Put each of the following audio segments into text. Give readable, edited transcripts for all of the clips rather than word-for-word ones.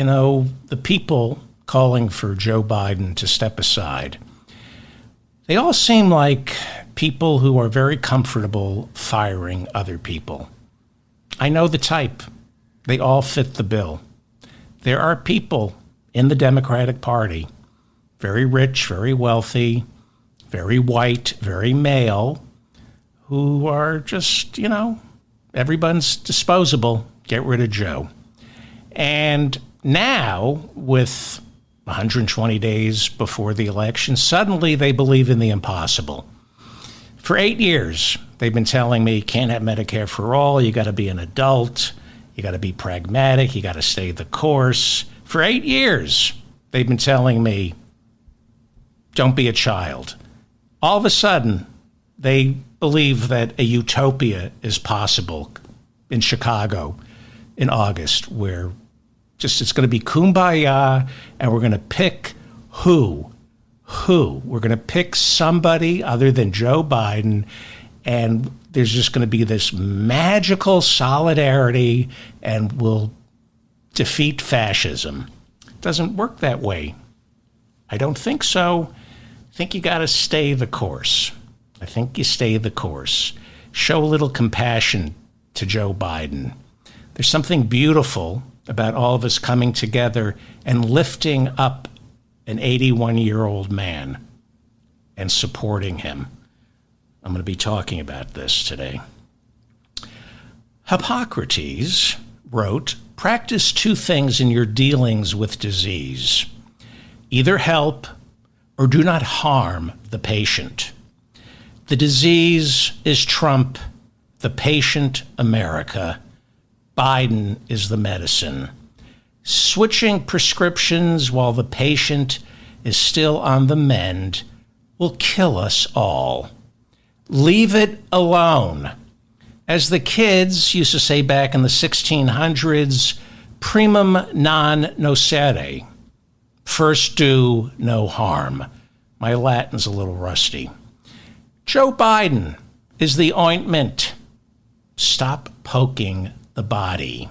the people calling for Joe Biden to step aside, they all seem like people who are very comfortable firing other people. I know the type. They all fit the bill. There are people in the Democratic Party, very rich, very wealthy, very white, very male, who are just, everyone's disposable. Get rid of Joe. And now, with 120 days before the election, suddenly they believe in the impossible. For 8 years, they've been telling me, can't have Medicare for all, you got to be an adult, you got to be pragmatic, you got to stay the course. For 8 years, they've been telling me, don't be a child. All of a sudden, they believe that a utopia is possible in Chicago in August, where it's going to be kumbaya, and we're going to pick who. We're going to pick somebody other than Joe Biden, and there's just going to be this magical solidarity, and we'll defeat fascism. It doesn't work that way. I don't think so. I think you got to stay the course. I think you stay the course. Show a little compassion to Joe Biden. There's something beautiful about all of us coming together and lifting up an 81-year-old man and supporting him. I'm going to be talking about this today. Hippocrates wrote, practice two things in your dealings with disease. Either help or do not harm the patient. The disease is Trump, the patient America. Biden is the medicine. Switching prescriptions while the patient is still on the mend will kill us all. Leave it alone. As the kids used to say back in the 1600s, primum non nocere. First do no harm. My Latin's a little rusty. Joe Biden is the ointment. Stop poking the body.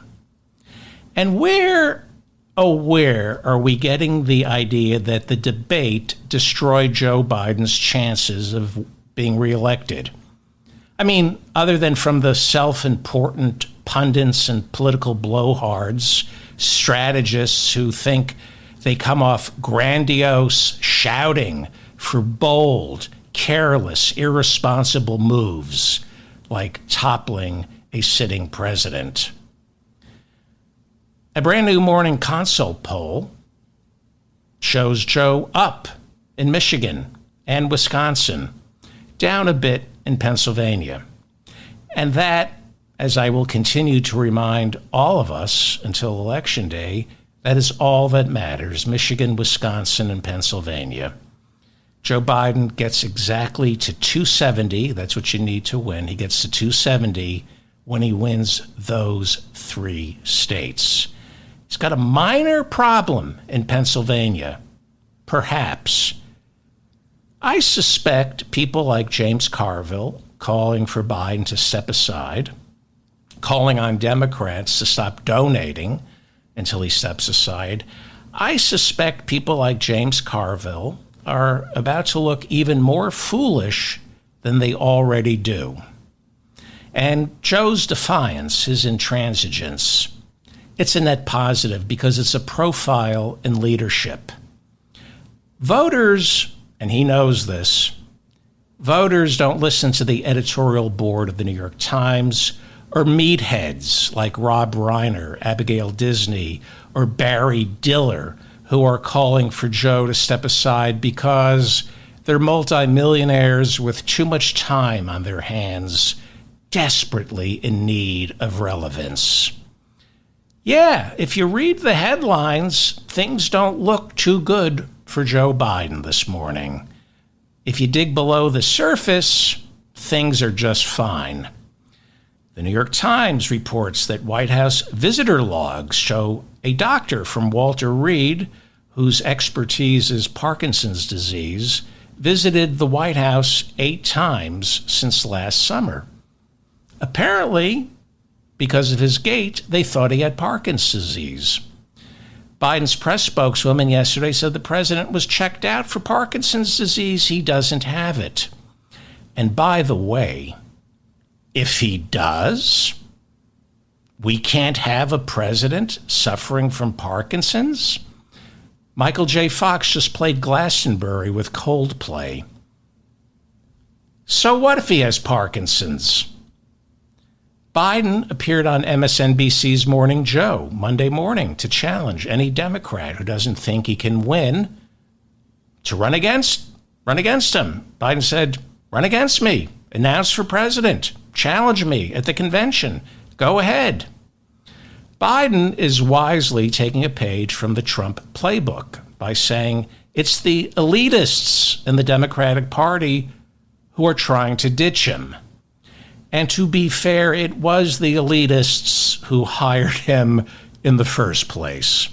And where are we getting the idea that the debate destroyed Joe Biden's chances of being reelected? I mean, other than from the self-important pundits and political blowhards, strategists who think they come off grandiose, shouting for bold, careless, irresponsible moves like toppling a sitting president. A brand new Morning Consult poll shows Joe up in Michigan and Wisconsin, down a bit in Pennsylvania. And that, as I will continue to remind all of us until Election Day, that is all that matters, Michigan, Wisconsin, and Pennsylvania. Joe Biden gets exactly to 270. That's what you need to win. He gets to 270 when he wins those three states. He's got a minor problem in Pennsylvania, perhaps. I suspect people like James Carville calling for Biden to step aside, calling on Democrats to stop donating until he steps aside. I suspect people like James Carville are about to look even more foolish than they already do. And Joe's defiance, his intransigence, it's a net positive because it's a profile in leadership. Voters, and he knows this, voters don't listen to the editorial board of the New York Times or meatheads like Rob Reiner, Abigail Disney, or Barry Diller, who are calling for Joe to step aside because they're multimillionaires with too much time on their hands, desperately in need of relevance. Yeah, if you read the headlines, things don't look too good for Joe Biden this morning. If you dig below the surface, things are just fine. The New York Times reports that White House visitor logs show a doctor from Walter Reed, whose expertise is Parkinson's disease, visited the White House 8 times since last summer. Apparently, because of his gait, they thought he had Parkinson's disease. Biden's press spokeswoman yesterday said the president was checked out for Parkinson's disease. He doesn't have it. And by the way, if he does, we can't have a president suffering from Parkinson's? Michael J. Fox just played Glastonbury with Coldplay. So what if he has Parkinson's? Biden appeared on MSNBC's Morning Joe Monday morning to challenge any Democrat who doesn't think he can win to run against him. Biden said, run against me, announce for president, challenge me at the convention, go ahead. Biden is wisely taking a page from the Trump playbook by saying it's the elitists in the Democratic Party who are trying to ditch him. And to be fair, it was the elitists who hired him in the first place.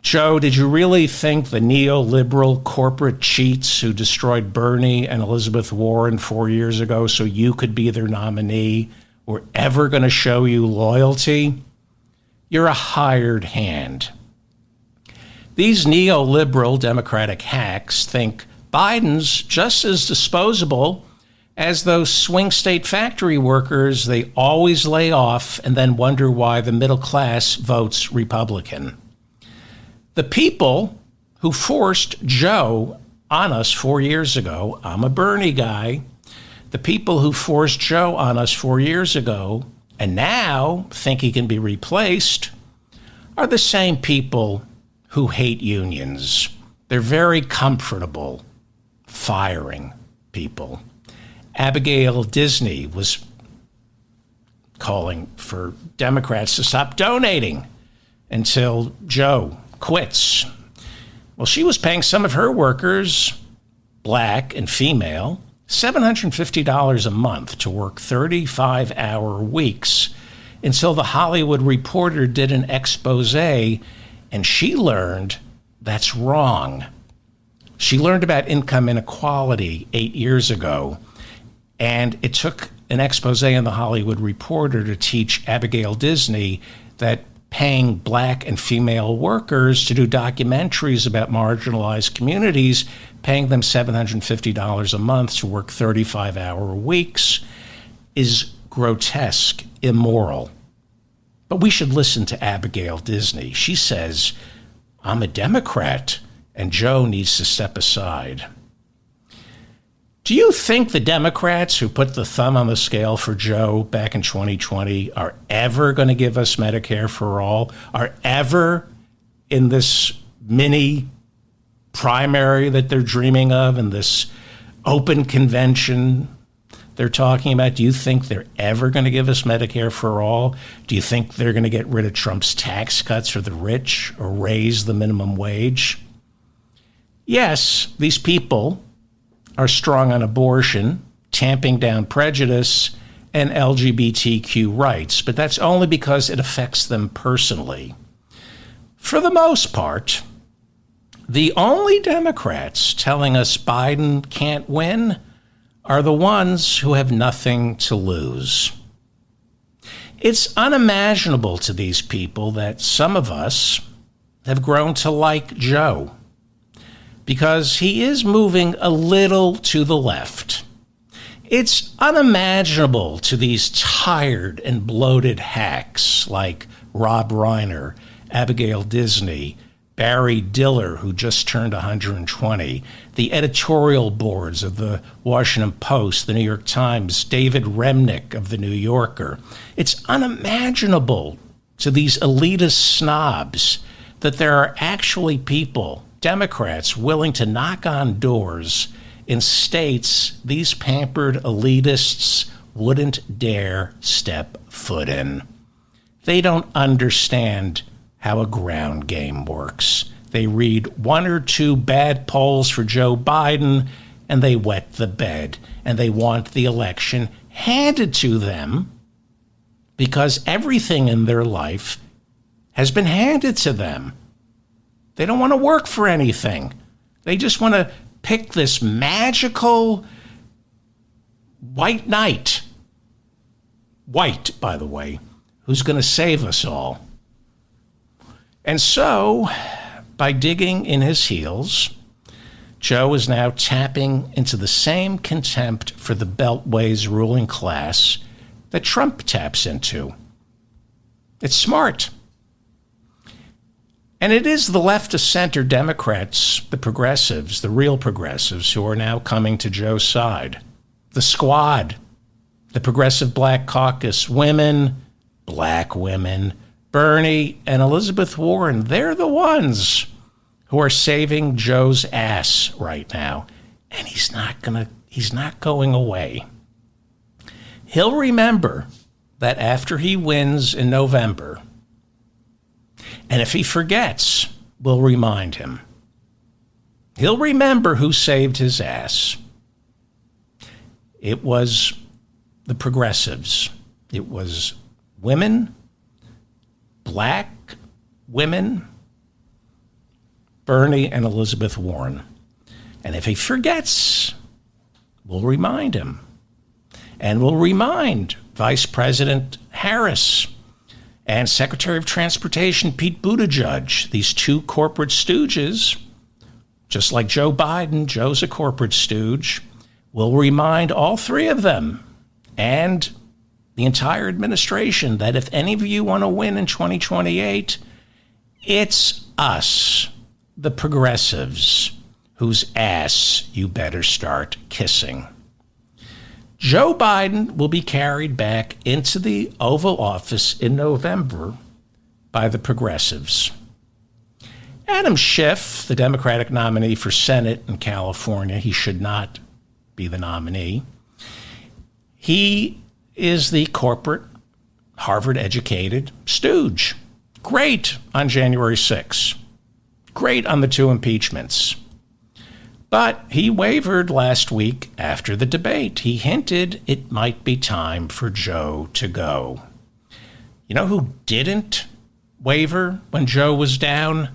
Joe, did you really think the neoliberal corporate cheats who destroyed Bernie and Elizabeth Warren 4 years ago so you could be their nominee were ever going to show you loyalty? You're a hired hand. These neoliberal Democratic hacks think Biden's just as disposable as those swing state factory workers they always lay off and then wonder why the middle class votes Republican. The people who forced Joe on us 4 years ago, I'm a Bernie guy, the people who forced Joe on us 4 years ago and now think he can be replaced are the same people who hate unions. They're very comfortable firing people. Abigail Disney was calling for Democrats to stop donating until Joe quits. Well, she was paying some of her workers, black and female, $750 a month to work 35-hour weeks until the Hollywood Reporter did an expose, and she learned that's wrong. She learned about income inequality 8 years ago, and it took an expose in the Hollywood Reporter to teach Abigail Disney that paying black and female workers to do documentaries about marginalized communities, paying them $750 a month to work 35-hour weeks, is grotesque, immoral. But we should listen to Abigail Disney. She says, I'm a Democrat, and Joe needs to step aside. Do you think the Democrats who put the thumb on the scale for Joe back in 2020 are ever going to give us Medicare for all? Are ever in this mini primary that they're dreaming of and this open convention they're talking about, do you think they're ever going to give us Medicare for all? Do you think they're going to get rid of Trump's tax cuts for the rich or raise the minimum wage? Yes, these people are strong on abortion, tamping down prejudice, and LGBTQ rights, but that's only because it affects them personally. For the most part, the only Democrats telling us Biden can't win are the ones who have nothing to lose. It's unimaginable to these people that some of us have grown to like Joe, because he is moving a little to the left. It's unimaginable to these tired and bloated hacks like Rob Reiner, Abigail Disney, Barry Diller, who just turned 120, the editorial boards of the Washington Post, the New York Times, David Remnick of the New Yorker. It's unimaginable to these elitist snobs that there are actually people, Democrats, willing to knock on doors in states these pampered elitists wouldn't dare step foot in. They don't understand how a ground game works. They read one or two bad polls for Joe Biden and they wet the bed, and they want the election handed to them because everything in their life has been handed to them. They don't want to work for anything. They just want to pick this magical white knight, white, by the way, who's going to save us all. And so, by digging in his heels, Joe is now tapping into the same contempt for the Beltway's ruling class that Trump taps into. It's smart. And it is the left of center Democrats, the progressives, the real progressives, who are now coming to Joe's side. The Squad, the Progressive Black Caucus, women, black women, Bernie and Elizabeth Warren, they're the ones who are saving Joe's ass right now. And he's not going away. He'll remember that after he wins in November, and if he forgets, we'll remind him. He'll remember who saved his ass. It was the progressives. It was women, black women, Bernie and Elizabeth Warren. And if he forgets, we'll remind him. And we'll remind Vice President Harris and Secretary of Transportation Pete Buttigieg, these two corporate stooges, just like Joe Biden, Joe's a corporate stooge. We'll remind all three of them and the entire administration that if any of you want to win in 2028, it's us, the progressives, whose ass you better start kissing. Joe Biden will be carried back into the Oval Office in November by the progressives. Adam Schiff, the Democratic nominee for Senate in California, he should not be the nominee. He is the corporate, Harvard-educated stooge. Great on January 6th. Great on the two impeachments. But he wavered last week after the debate. He hinted it might be time for Joe to go. You know who didn't waver when Joe was down?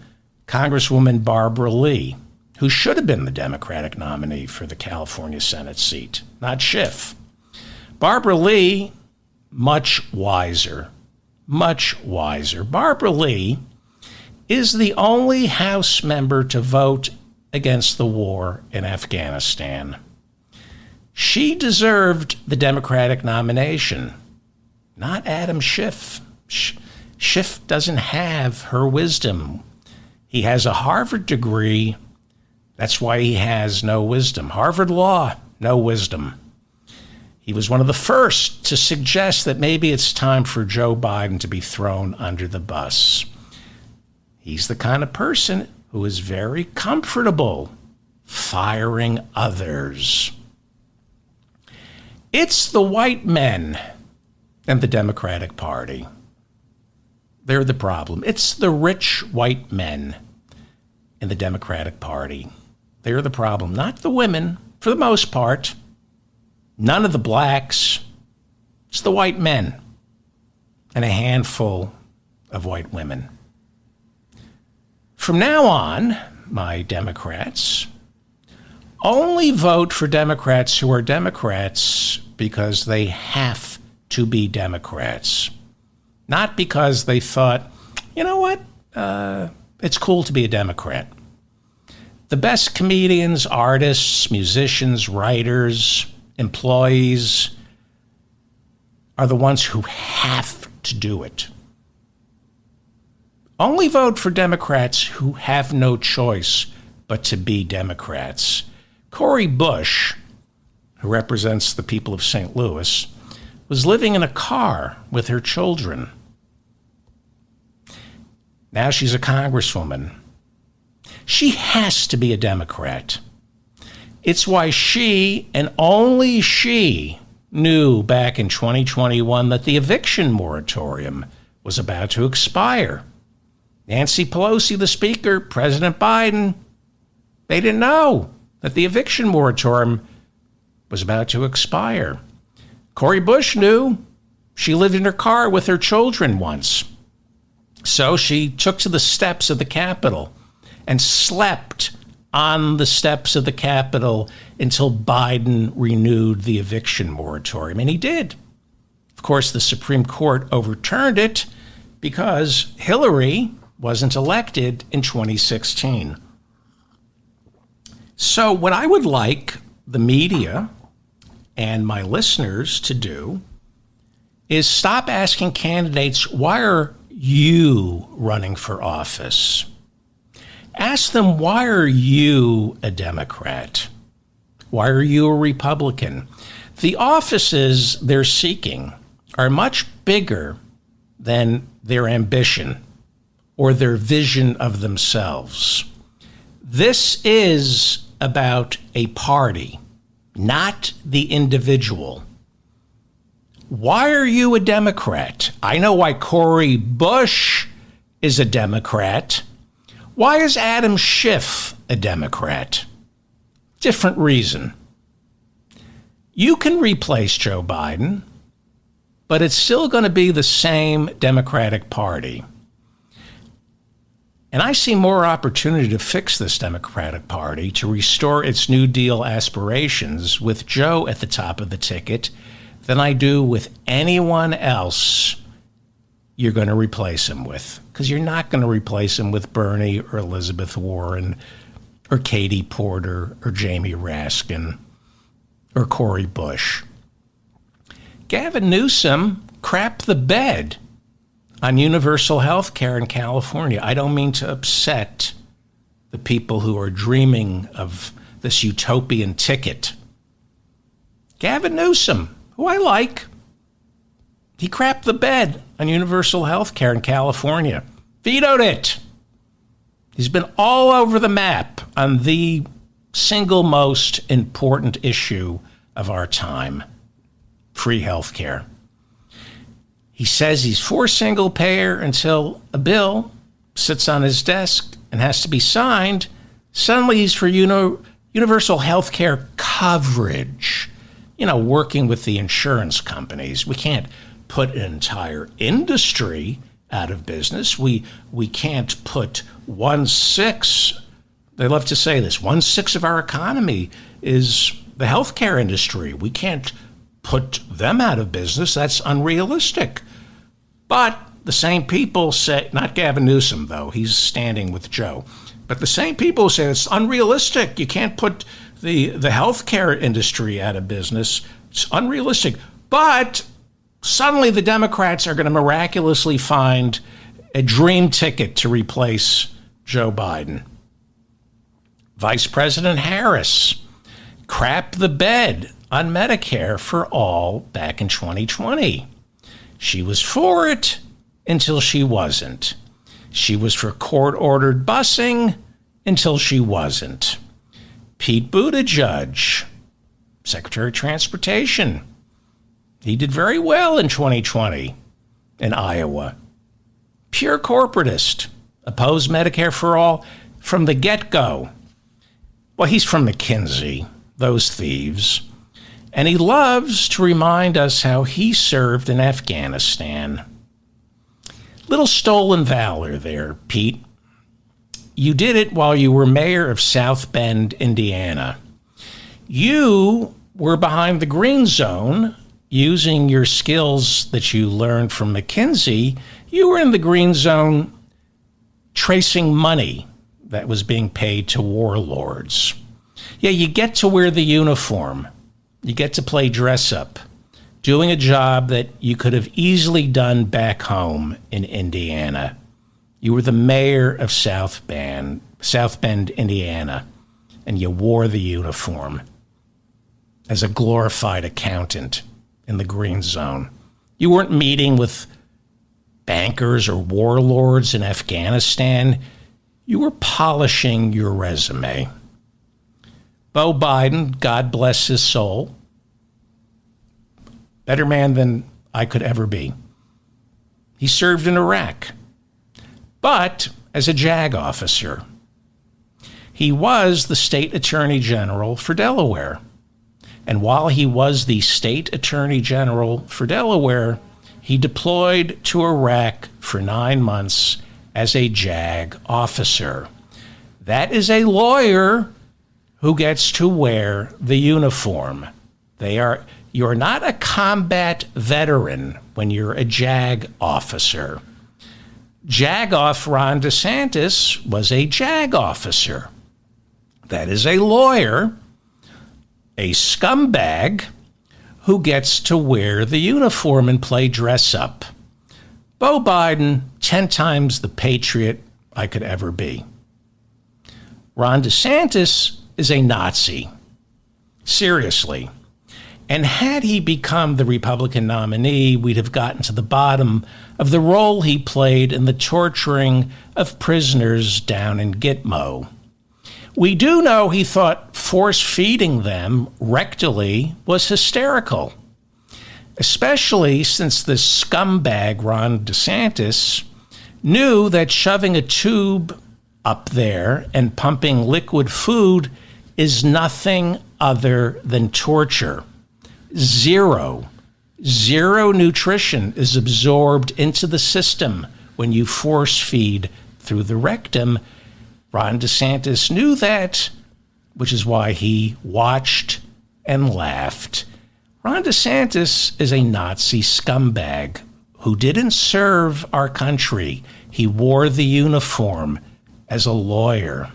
Congresswoman Barbara Lee, who should have been the Democratic nominee for the California Senate seat, not Schiff. Barbara Lee, much wiser. Barbara Lee is the only House member to vote against the war in Afghanistan. She deserved the Democratic nomination, not Adam Schiff. Schiff doesn't have her wisdom. He has a Harvard degree. That's why he has no wisdom. Harvard law, no wisdom. He was one of the first to suggest that maybe it's time for Joe Biden to be thrown under the bus. He's the kind of person who is very comfortable firing others. It's the white men and the Democratic Party. They're the problem. It's the rich white men in the Democratic Party. They're the problem, not the women, for the most part. None of the blacks. It's the white men and a handful of white women. From now on, my Democrats, only vote for Democrats who are Democrats because they have to be Democrats. Not because they thought, you know what, it's cool to be a Democrat. The best comedians, artists, musicians, writers, employees are the ones who have to do it. Only vote for Democrats who have no choice but to be Democrats. Cori Bush, who represents the people of St. Louis, was living in a car with her children. Now she's a congresswoman. She has to be a Democrat. It's why she, and only she, knew back in 2021 that the eviction moratorium was about to expire. Nancy Pelosi, the Speaker, President Biden, they didn't know that the eviction moratorium was about to expire. Cori Bush knew. She lived in her car with her children once. So she took to the steps of the Capitol and slept on the steps of the Capitol until Biden renewed the eviction moratorium. And he did. Of course, the Supreme Court overturned it because Hillary wasn't elected in 2016. So what I would like the media and my listeners to do is stop asking candidates, why are you running for office? Ask them, why are you a Democrat? Why are you a Republican? The offices they're seeking are much bigger than their ambition or their vision of themselves. This is about a party, not the individual. Why are you a Democrat? I know why Cori Bush is a Democrat. Why is Adam Schiff a Democrat? Different reason. You can replace Joe Biden, but it's still going to be the same Democratic Party. And I see more opportunity to fix this Democratic Party, to restore its New Deal aspirations with Joe at the top of the ticket, than I do with anyone else you're going to replace him with. Because you're not going to replace him with Bernie or Elizabeth Warren or Katie Porter or Jamie Raskin or Cori Bush. Gavin Newsom crapped the bed on universal health care in California. I don't mean to upset the people who are dreaming of this utopian ticket. Gavin Newsom, who I like, he crapped the bed on universal health care in California. Vetoed it. He's been all over the map on the single most important issue of our time, free health care. He says he's for single payer until a bill sits on his desk and has to be signed. Suddenly he's for universal health care coverage. Working with the insurance companies. We can't put an entire industry out of business. We can't put 1/6, they love to say this, 1/6 of our economy is the healthcare industry. We can't put them out of business. That's unrealistic. But the same people say, not Gavin Newsom, though, he's standing with Joe, but the same people say it's unrealistic. You can't put the healthcare industry out of business. It's unrealistic. But suddenly the Democrats are going to miraculously find a dream ticket to replace Joe Biden. Vice President Harris crapped the bed on Medicare for all back in 2020. She was for it until she wasn't. She was for court-ordered busing until she wasn't. Pete Buttigieg, Secretary of Transportation, he did very well in 2020 in Iowa. Pure corporatist, opposed Medicare for all from the get-go. Well, he's from McKinsey, those thieves. And he loves to remind us how he served in Afghanistan. Little stolen valor there, Pete. You did it while you were mayor of South Bend, Indiana. You were behind the green zone using your skills that you learned from McKinsey. You were in the green zone tracing money that was being paid to warlords. Yeah, you get to wear the uniform. You get to play dress up, doing a job that you could have easily done back home in Indiana. You were the mayor of South Bend, Indiana, and you wore the uniform as a glorified accountant in the green zone. You weren't meeting with bankers or warlords in Afghanistan. You were polishing your resume. Beau Biden, God bless his soul, better man than I could ever be. He served in Iraq, but as a JAG officer. He was the state attorney general for Delaware. And while he was the state attorney general for Delaware, he deployed to Iraq for 9 months as a JAG officer. That is a lawyer who gets to wear the uniform. You're not a combat veteran when you're a JAG officer. Jagoff Ron DeSantis was a JAG officer. That is a lawyer, a scumbag who gets to wear the uniform and play dress up. Beau Biden, 10 times the patriot I could ever be. Ron DeSantis is a Nazi. Seriously. And had he become the Republican nominee, we'd have gotten to the bottom of the role he played in the torturing of prisoners down in Gitmo. We do know he thought force-feeding them rectally was hysterical, especially since this scumbag Ron DeSantis knew that shoving a tube up there and pumping liquid food is nothing other than torture. Zero nutrition is absorbed into the system when you force feed through the rectum. Ron DeSantis knew that, which is why he watched and laughed. Ron DeSantis is a Nazi scumbag who didn't serve our country. He wore the uniform as a lawyer.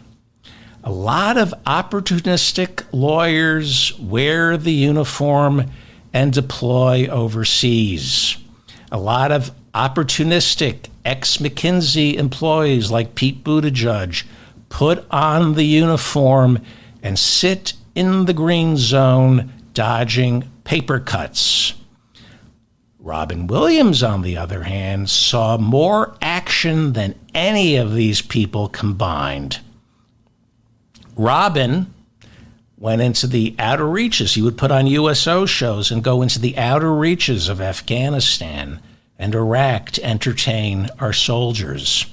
A lot of opportunistic lawyers wear the uniform and deploy overseas. A lot of opportunistic ex-McKinsey employees like Pete Buttigieg put on the uniform and sit in the green zone dodging paper cuts. Robin Williams, on the other hand, saw more action than any of these people combined. Robin went into the outer reaches. He would put on USO shows and go into the outer reaches of Afghanistan and Iraq to entertain our soldiers.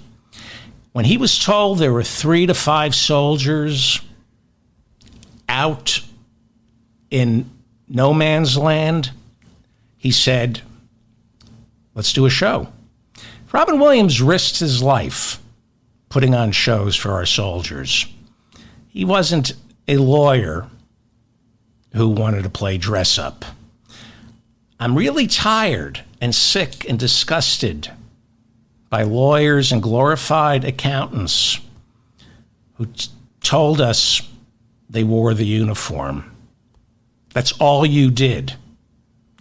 When he was told there were 3 to 5 soldiers out in no man's land, he said, let's do a show. Robin Williams risked his life putting on shows for our soldiers. He wasn't a lawyer who wanted to play dress up. I'm really tired and sick and disgusted by lawyers and glorified accountants who told us they wore the uniform. That's all you did.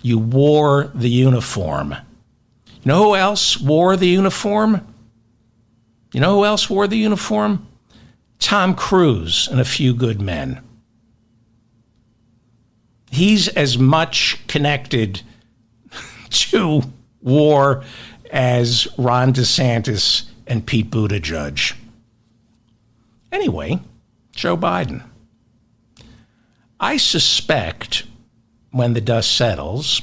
You wore the uniform. You know who else wore the uniform? You know who else wore the uniform? Tom Cruise and A Few Good Men. He's as much connected to war as Ron DeSantis and Pete Buttigieg. Anyway, Joe Biden. I suspect when the dust settles,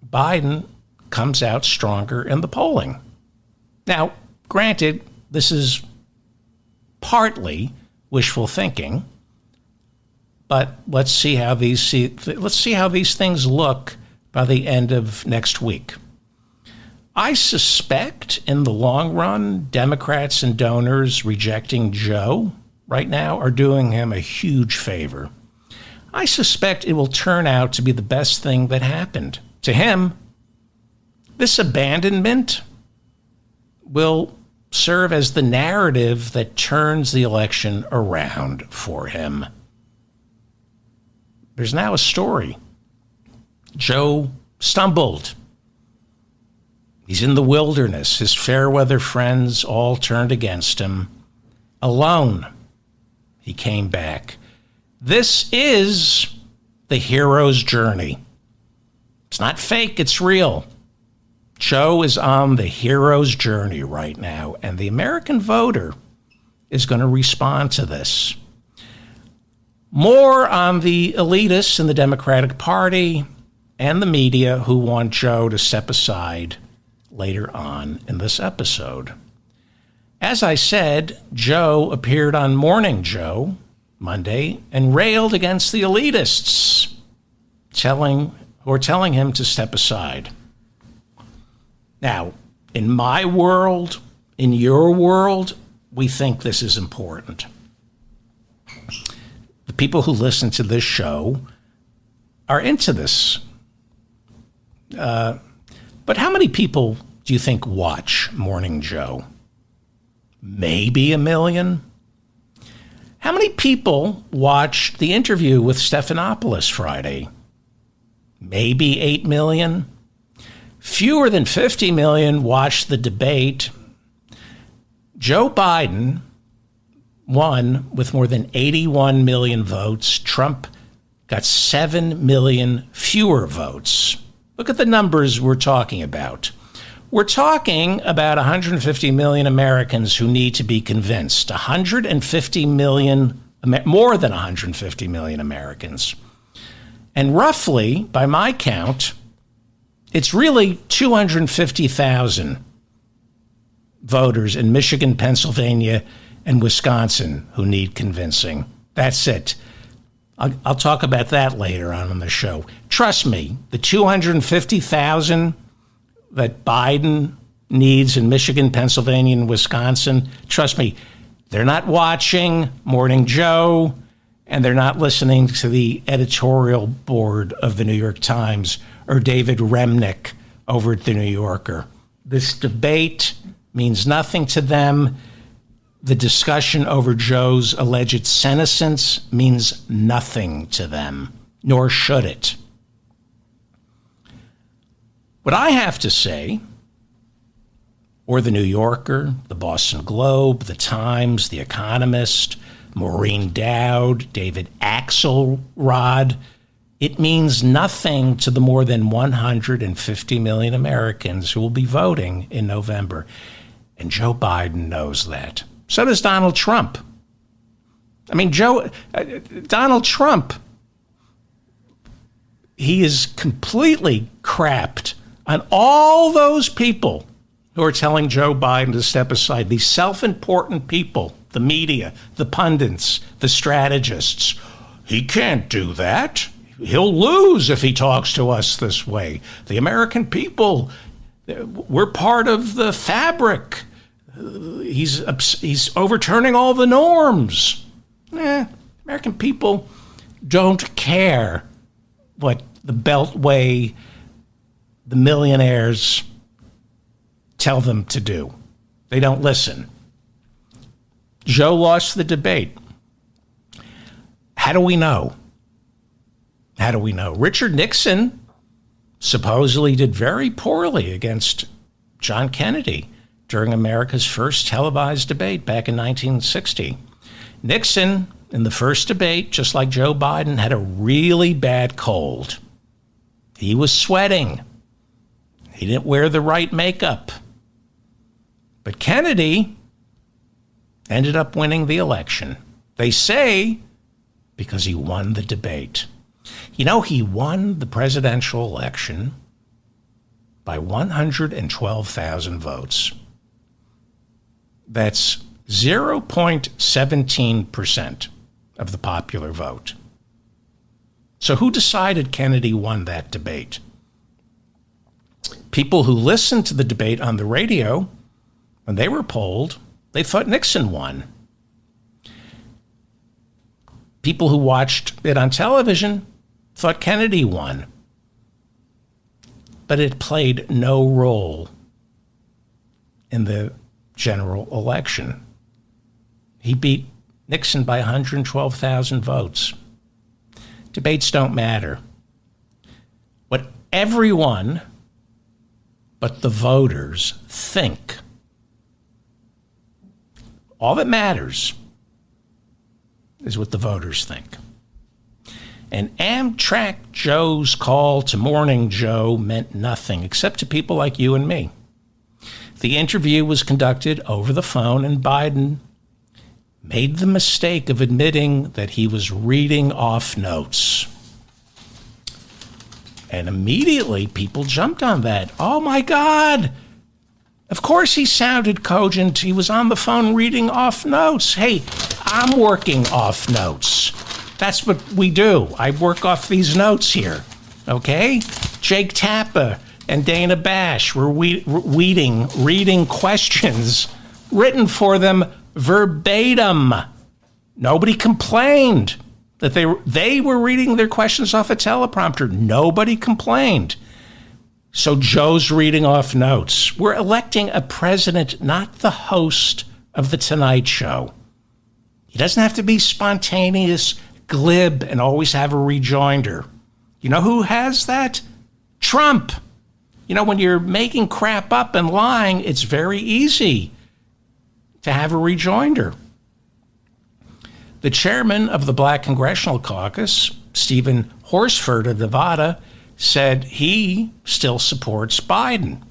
Biden comes out stronger in the polling. Now, granted, this is partly wishful thinking, but let's see how these things look by the end of next week. I suspect in the long run, Democrats and donors rejecting Joe right now are doing him a huge favor. I suspect it will turn out to be the best thing that happened to him. This abandonment will serve as the narrative that turns the election around for him. There's now a story. Joe stumbled. He's in the wilderness. His fair weather friends all turned against him. Alone, he came back. This is the hero's journey. It's not fake, it's real. Joe is on the hero's journey right now, and the American voter is going to respond to this. More on the elitists in the Democratic Party and the media who want Joe to step aside later on in this episode. As I said, Joe appeared on Morning Joe Monday and railed against the elitists, telling him to step aside. Now, in my world, in your world, we think this is important. The people who listen to this show are into this. But how many people do you think watch Morning Joe? Maybe 1 million. How many people watched the interview with Stephanopoulos Friday? Maybe 8 million. Fewer than 50 million watched the debate. Joe Biden won with more than 81 million votes. Trump got 7 million fewer votes. Look at the numbers we're talking about. We're talking about 150 million Americans who need to be convinced. 150 million, more than 150 million Americans. And roughly, by my count, it's really 250,000 voters in Michigan, Pennsylvania, and Wisconsin who need convincing. That's it. I'll talk about that later on the show. Trust me, the 250,000 that Biden needs in Michigan, Pennsylvania, and Wisconsin, trust me, they're not watching Morning Joe, and they're not listening to the editorial board of the New York Times or David Remnick over at the New Yorker. This debate means nothing to them. The discussion over Joe's alleged senescence means nothing to them, nor should it. What I have to say, or the New Yorker, the Boston Globe, the Times, the Economist, Maureen Dowd, David Axelrod, it means nothing to the more than 150 million Americans who will be voting in November. And Joe Biden knows that. So does Donald Trump. I mean, Donald Trump, he is completely crapped on all those people who are telling Joe Biden to step aside, these self-important people, the media, the pundits, the strategists. He can't do that. He'll lose if he talks to us this way. The American people, we're part of the fabric. He's overturning all the norms. American people don't care what the Beltway, the millionaires tell them to do. They don't listen. Joe lost the debate. How do we know? How do we know? Richard Nixon supposedly did very poorly against John Kennedy during America's first televised debate back in 1960. Nixon, in the first debate, just like Joe Biden, had a really bad cold. He was sweating. He didn't wear the right makeup. But Kennedy ended up winning the election. They say because he won the debate. You know, he won the presidential election by 112,000 votes. That's 0.17% of the popular vote. So who decided Kennedy won that debate? People who listened to the debate on the radio, when they were polled, they thought Nixon won. People who watched it on television thought Kennedy won. But it played no role in the general election. He beat Nixon by 112,000 votes. Debates don't matter. What everyone but the voters think, all that matters is what the voters think. And Amtrak Joe's call to Morning Joe meant nothing except to people like you and me. The interview was conducted over the phone, and Biden made the mistake of admitting that he was reading off notes. And immediately people jumped on that. Oh my God! Of course he sounded cogent. He was on the phone reading off notes. Hey, I'm working off notes. That's what we do. I work off these notes here, okay? Jake Tapper and Dana Bash were reading questions written for them verbatim. Nobody complained that they were reading their questions off a teleprompter. Nobody complained. So Joe's reading off notes. We're electing a president, not the host of The Tonight Show. He doesn't have to be spontaneous, glib, and always have a rejoinder. You know who has that? Trump. You know, when you're making crap up and lying, it's very easy to have a rejoinder. The chairman of the Black Congressional Caucus, Stephen Horsford of Nevada, said he still supports Biden.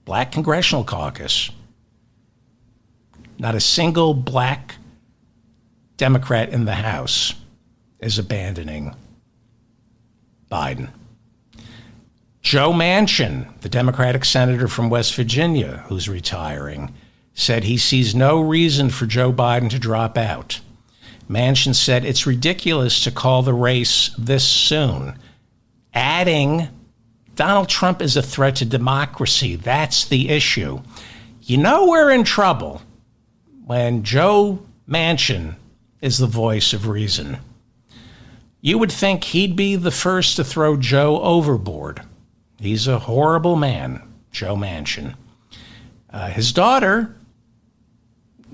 Black Congressional Caucus. Not a single black Democrat in the House is abandoning Biden. Joe Manchin, the Democratic senator from West Virginia who's retiring, said he sees no reason for Joe Biden to drop out. Manchin said it's ridiculous to call the race this soon, adding Donald Trump is a threat to democracy. That's the issue. You know we're in trouble when Joe Manchin is the voice of reason. You would think he'd be the first to throw Joe overboard. He's a horrible man, Joe Manchin. His daughter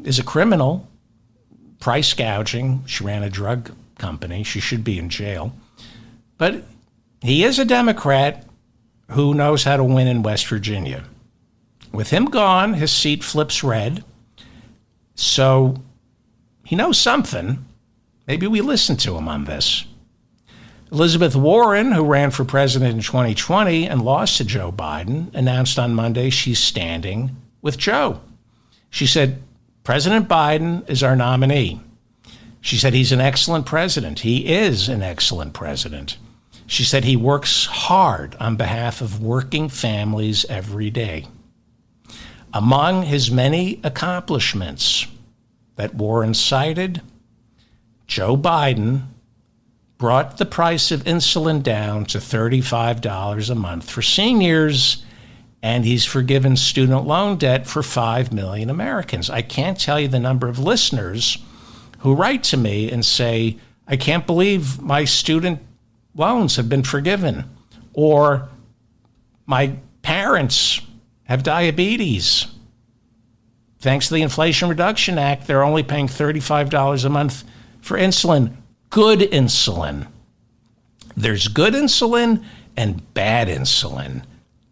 is a criminal, price gouging. She ran a drug company. She should be in jail. But he is a Democrat who knows how to win in West Virginia. With him gone, his seat flips red. So he knows something. Maybe we listen to him on this. Elizabeth Warren, who ran for president in 2020 and lost to Joe Biden, announced on Monday she's standing with Joe. She said, President Biden is our nominee. She said he's an excellent president. He is an excellent president. She said he works hard on behalf of working families every day. Among his many accomplishments that Warren cited, Joe Biden brought the price of insulin down to $35 a month for seniors, and he's forgiven student loan debt for 5 million Americans. I can't tell you the number of listeners who write to me and say, I can't believe my student loans have been forgiven, or my parents have diabetes. Thanks to the Inflation Reduction Act, they're only paying $35 a month for insulin. Good insulin. There's good insulin and bad insulin.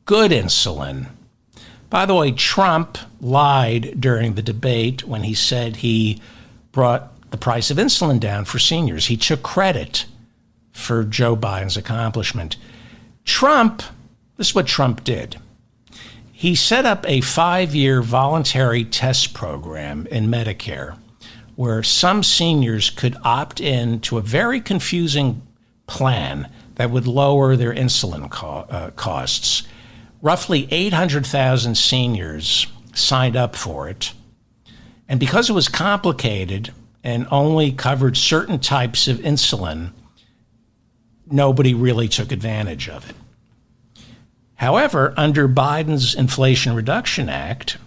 Good insulin. By the way, Trump lied during the debate when he said he brought the price of insulin down for seniors. He took credit for Joe Biden's accomplishment. Trump, this is what Trump did. He set up a 5-year voluntary test program in Medicare where some seniors could opt in to a very confusing plan that would lower their insulin costs. Roughly 800,000 seniors signed up for it. And because it was complicated and only covered certain types of insulin, nobody really took advantage of it. However, under Biden's Inflation Reduction Act,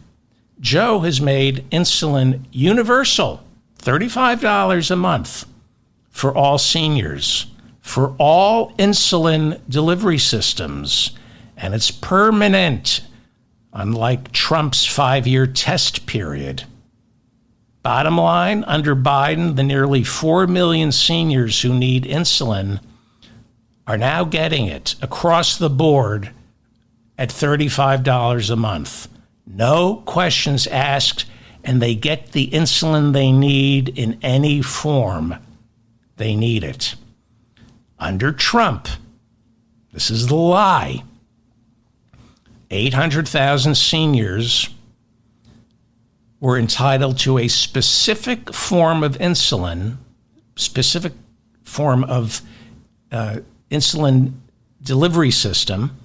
Joe has made insulin universal, $35 a month for all seniors, for all insulin delivery systems, and it's permanent, unlike Trump's 5-year test period. Bottom line, under Biden, the nearly 4 million seniors who need insulin are now getting it across the board at $35 a month. No questions asked, and they get the insulin they need in any form they need it. Under Trump, this is the lie, 800,000 seniors were entitled to a specific form of insulin, specific form of insulin delivery system.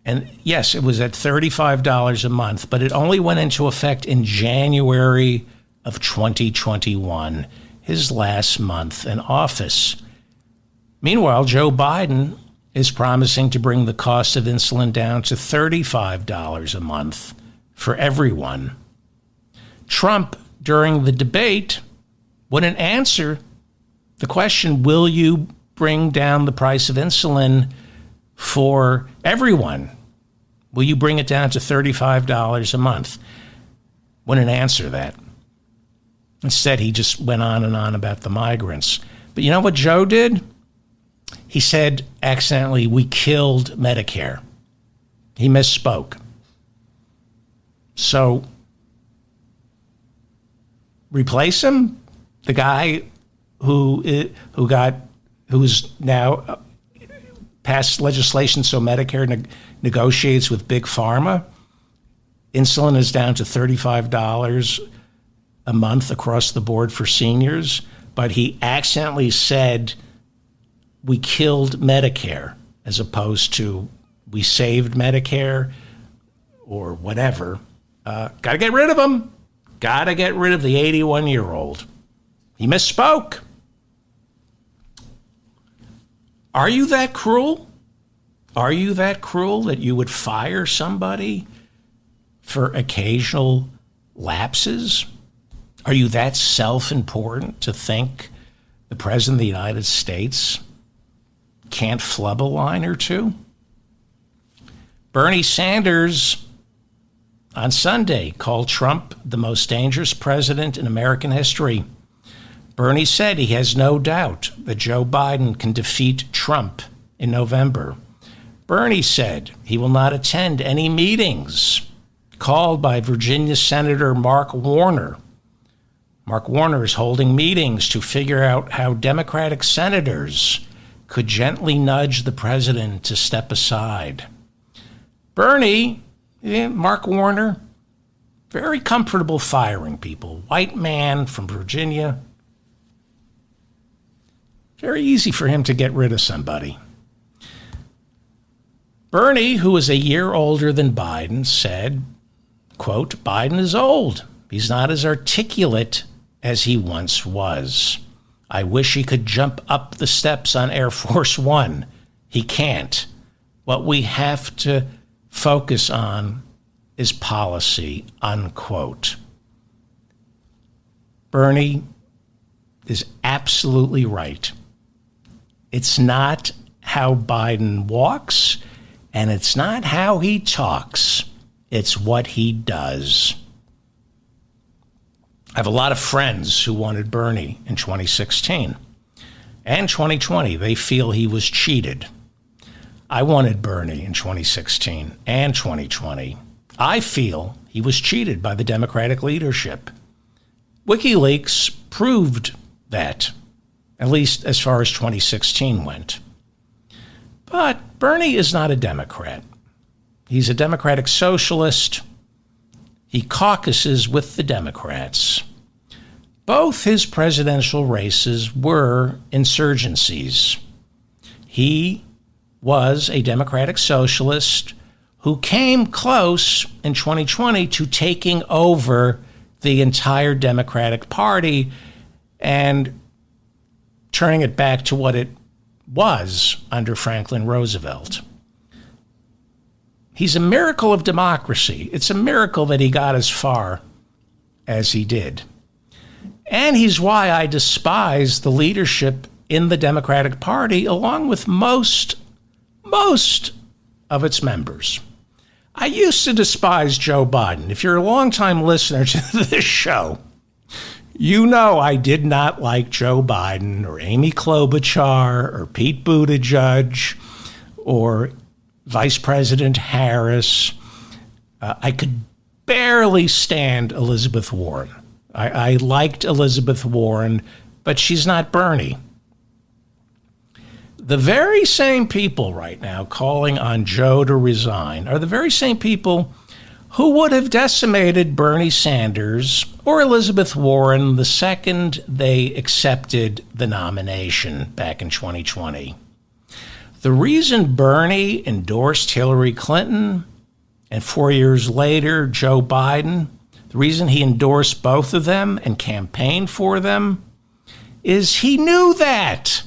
And yes, it was at $35 a month, but it only went into effect in January of 2021, his last month in office. Meanwhile, Joe Biden is promising to bring the cost of insulin down to $35 a month for everyone. Trump, during the debate, wouldn't answer the question, will you bring down the price of insulin for everyone? Will you bring it down to $35 a month? Wouldn't answer that. Instead, he just went on and on about the migrants. But you know what Joe did? He said accidentally, we killed Medicare. He misspoke. So replace him, the guy who's now passed legislation so Medicare negotiates with Big Pharma. Insulin is down to $35 a month across the board for seniors, but he accidentally said we killed Medicare as opposed to we saved Medicare or whatever. Got to get rid of him. Got to get rid of the 81-year-old. He misspoke. Are you that cruel? Are you that cruel that you would fire somebody for occasional lapses? Are you that self-important to think the President of the United States can't flub a line or two? Bernie Sanders on Sunday called Trump the most dangerous president in American history. Bernie said he has no doubt that Joe Biden can defeat Trump in November. Bernie said he will not attend any meetings called by Virginia Senator Mark Warner. Mark Warner is holding meetings to figure out how Democratic senators could gently nudge the president to step aside. Bernie, Mark Warner, very comfortable firing people. White man from Virginia. Very easy for him to get rid of somebody. Bernie, who is a year older than Biden, said, quote, Biden is old. He's not as articulate as he once was. I wish he could jump up the steps on Air Force One. He can't. What we have to focus on is policy, unquote. Bernie is absolutely right. It's not how Biden walks, and it's not how he talks. It's what he does. I have a lot of friends who wanted Bernie in 2016 and 2020. They feel he was cheated. I wanted Bernie in 2016 and 2020. I feel he was cheated by the Democratic leadership. WikiLeaks proved that, at least as far as 2016 went. But Bernie is not a Democrat. He's a Democratic socialist. He caucuses with the Democrats. Both his presidential races were insurgencies. He was a Democratic socialist who came close in 2020 to taking over the entire Democratic Party and turning it back to what it was under Franklin Roosevelt. He's a miracle of democracy. It's a miracle that he got as far as he did. And he's why I despise the leadership in the Democratic Party, along with most of its members. I used to despise Joe Biden. If you're a longtime listener to this show, you know I did not like Joe Biden or Amy Klobuchar or Pete Buttigieg or Vice President Harris. I could barely stand Elizabeth Warren. I liked Elizabeth Warren, but she's not Bernie. The very same people right now calling on Joe to resign are the very same people who would have decimated Bernie Sanders or Elizabeth Warren the second they accepted the nomination back in 2020. The reason Bernie endorsed Hillary Clinton and 4 years later Joe Biden, the reason he endorsed both of them and campaigned for them is he knew that.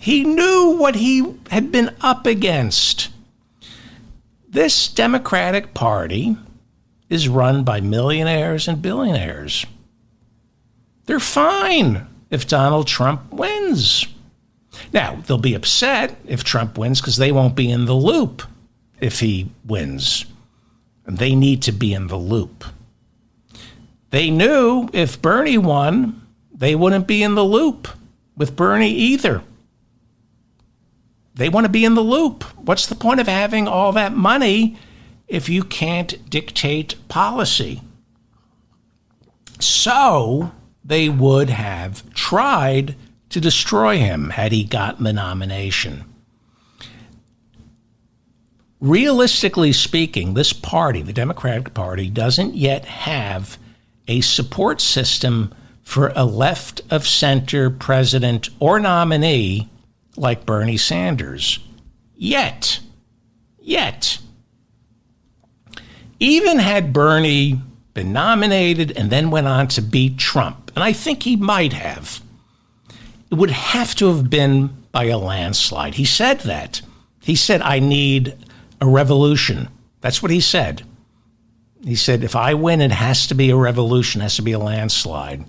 He knew what he had been up against. This Democratic Party is run by millionaires and billionaires. They're fine if Donald Trump wins. Now, they'll be upset if Trump wins because they won't be in the loop if he wins. They need to be in the loop. They knew if Bernie won, they wouldn't be in the loop with Bernie either. They want to be in the loop. What's the point of having all that money if you can't dictate policy? So they would have tried to destroy him had he gotten the nomination. Realistically speaking, this party, the Democratic Party, doesn't yet have a support system for a left-of-center president or nominee like Bernie Sanders. Yet. Even had Bernie been nominated and then went on to beat Trump, and I think he might have, it would have to have been by a landslide. He said that. He said, I need a revolution. That's what he said. He said, if I win, it has to be a revolution, it has to be a landslide.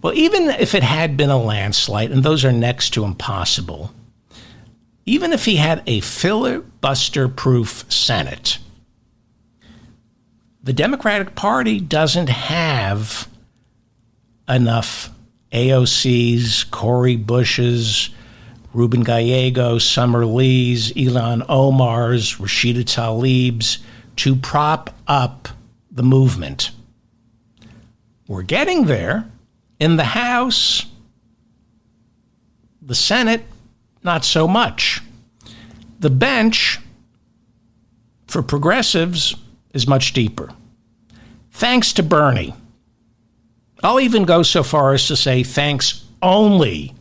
Well, even if it had been a landslide, and those are next to impossible, even if he had a filibuster-proof Senate, the Democratic Party doesn't have enough AOCs, Cori Bushes, Ruben Gallegos, Summer Lee's, Ilhan Omar's, Rashida Tlaib's to prop up the movement. We're getting there. In the House, the Senate, not so much. The bench for progressives is much deeper. Thanks to Bernie. I'll even go so far as to say thanks only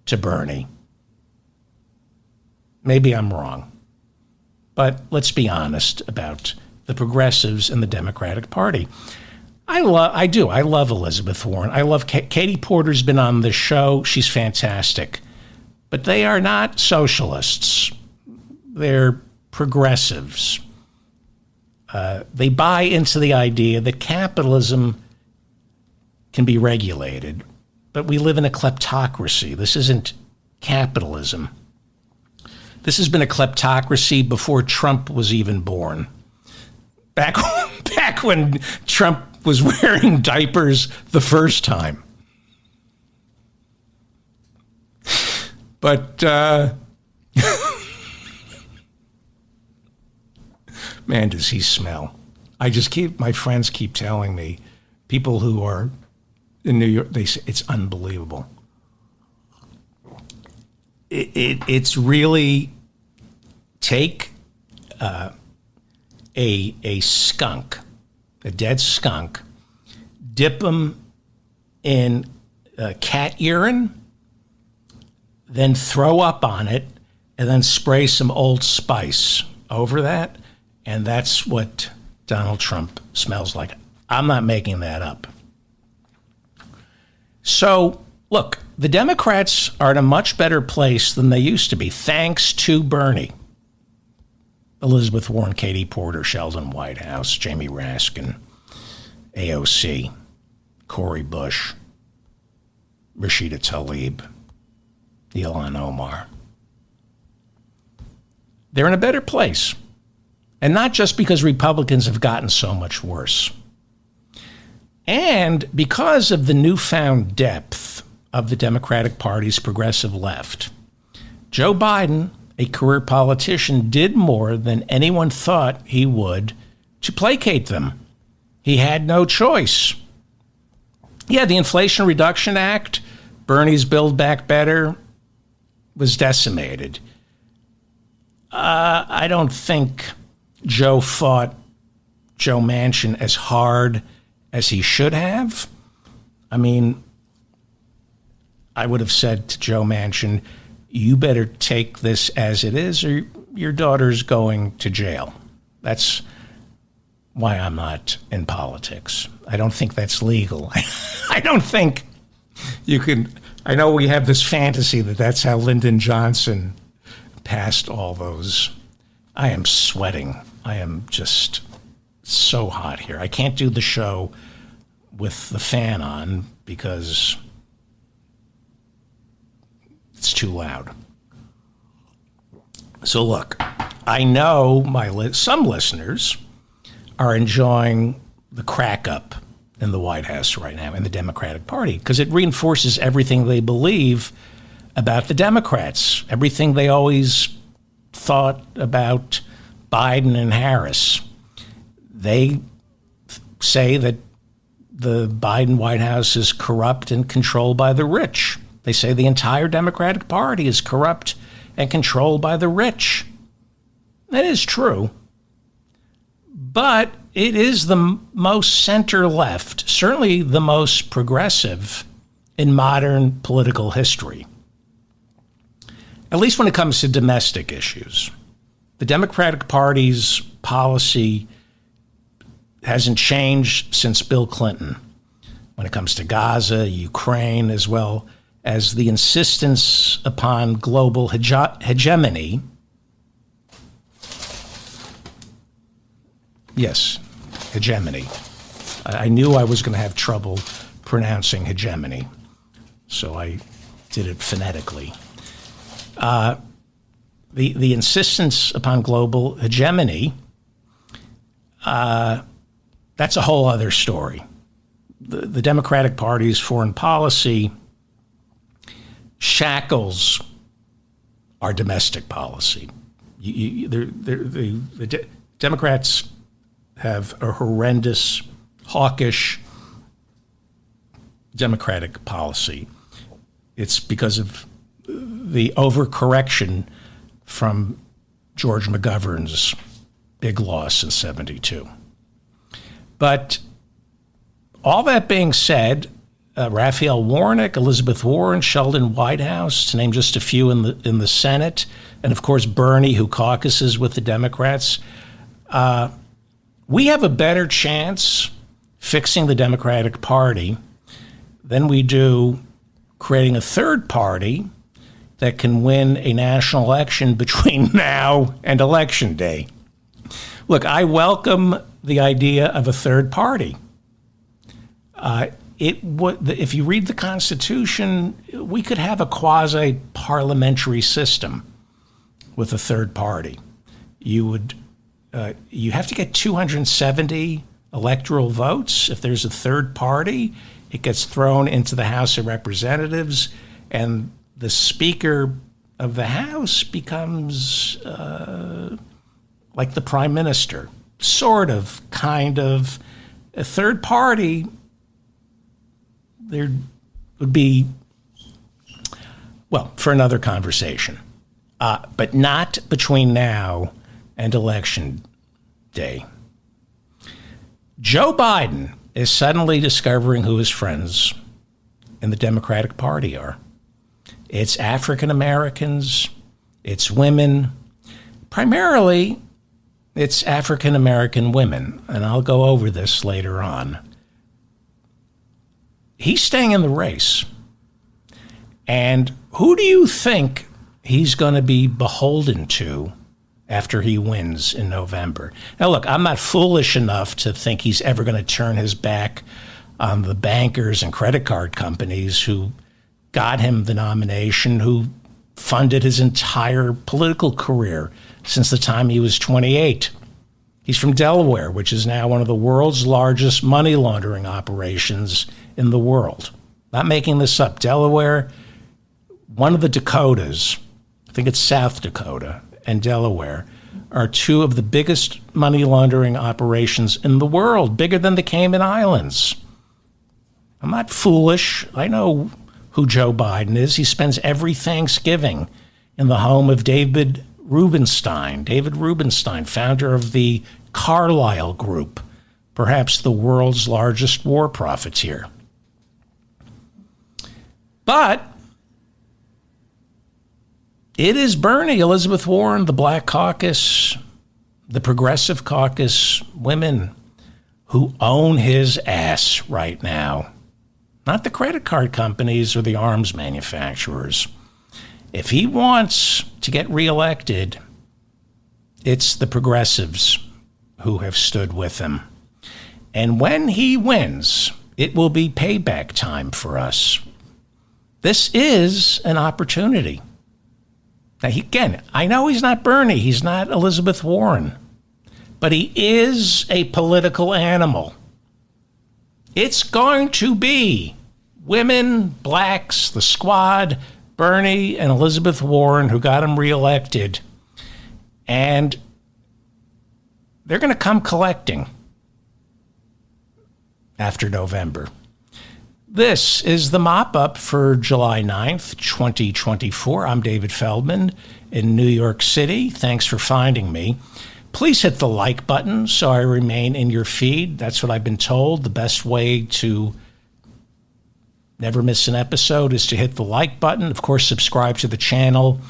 to Bernie. Maybe I'm wrong. But let's be honest about the progressives and the Democratic Party. I love Elizabeth Warren. I love Katie Porter's been on the show. She's fantastic. But they are not socialists. They're progressives. They buy into the idea that capitalism can be regulated. But we live in a kleptocracy. This isn't capitalism. This has been a kleptocracy before Trump was even born. Back when Trump was wearing diapers the first time. But, man, does he smell. My friends keep telling me, people who are in New York, they say it's unbelievable. It's really take a skunk, a dead skunk, dip them in cat urine, then throw up on it, and then spray some Old Spice over that, and that's what Donald Trump smells like. I'm not making that up. So, look, the Democrats are in a much better place than they used to be, thanks to Bernie. Elizabeth Warren, Katie Porter, Sheldon Whitehouse, Jamie Raskin, AOC, Cori Bush, Rashida Tlaib, Ilhan Omar. They're in a better place. And not just because Republicans have gotten so much worse. And because of the newfound depth of the Democratic Party's progressive left, Joe Biden, a career politician, did more than anyone thought he would to placate them. He had no choice. Yeah, the Inflation Reduction Act, Bernie's Build Back Better, was decimated. I don't think Joe fought Joe Manchin as hard as he should have. I mean, I would have said to Joe Manchin, you better take this as it is or your daughter's going to jail. That's why I'm not in politics. I don't think that's legal. I don't think you can. I know we have this fantasy that that's how Lyndon Johnson passed all those. I am sweating. I am just so hot here. I can't do the show with the fan on because it's too loud. So look, I know some listeners are enjoying the crack up in the White House right now in the Democratic Party because it reinforces everything they believe about the Democrats, everything they always thought about Biden and Harris. They say that the Biden White House is corrupt and controlled by the rich. They say the entire Democratic Party is corrupt and controlled by the rich. That is true. But it is the most center-left, certainly the most progressive in modern political history, at least when it comes to domestic issues. The Democratic Party's policy hasn't changed since Bill Clinton when it comes to Gaza, Ukraine, as well as the insistence upon global hegemony. Yes, hegemony. I knew I was going to have trouble pronouncing hegemony, so I did it phonetically. The insistence upon global hegemony, that's a whole other story. The Democratic Party's foreign policy shackles our domestic policy. The Democrats have a horrendous, hawkish democratic policy. It's because of the overcorrection from George McGovern's big loss in '72. But all that being said, Raphael Warnock, Elizabeth Warren, Sheldon Whitehouse, to name just a few in the Senate, and of course Bernie, who caucuses with the Democrats, we have a better chance fixing the Democratic Party than we do creating a third party that can win a national election between now and Election Day. Look, I welcome the idea of a third party. If you read the Constitution, we could have a quasi-parliamentary system with a third party. You have to get 270 electoral votes. If there's a third party, it gets thrown into the House of Representatives, and the Speaker of the House becomes like the Prime Minister, sort of, kind of. A third party, there would be, well, for another conversation, but not between now and Election Day. Joe Biden is suddenly discovering who his friends in the Democratic Party are. It's African Americans, it's women, primarily it's African American women, and I'll go over this later on. He's staying in the race. And who do you think he's going to be beholden to after he wins in November? Now, look, I'm not foolish enough to think he's ever going to turn his back on the bankers and credit card companies who got him the nomination, who funded his entire political career since the time he was 28. He's from Delaware, which is now one of the world's largest money laundering operations in the world. Not making this up. Delaware, one of the Dakotas, I think it's South Dakota, and Delaware, are two of the biggest money laundering operations in the world, bigger than the Cayman Islands. I'm not foolish. I know who Joe Biden is. He spends every Thanksgiving in the home of David Rubenstein, founder of the Carlyle Group, perhaps the world's largest war profiteer. But it is Bernie, Elizabeth Warren, the Black Caucus, the Progressive Caucus, women who own his ass right now, not the credit card companies or the arms manufacturers. If he wants to get reelected, it's the progressives who have stood with him. And when he wins, it will be payback time for us. This is an opportunity. Now, again, I know he's not Bernie. He's not Elizabeth Warren. But he is a political animal. It's going to be women, blacks, the squad, Bernie and Elizabeth Warren, who got him reelected. And they're going to come collecting after November. This is the mop-up for July 9th, 2024. I'm David Feldman in New York City. Thanks for finding me. Please hit the like button so I remain in your feed. That's what I've been told. The best way to never miss an episode is to hit the like button. Of course, subscribe to the channel.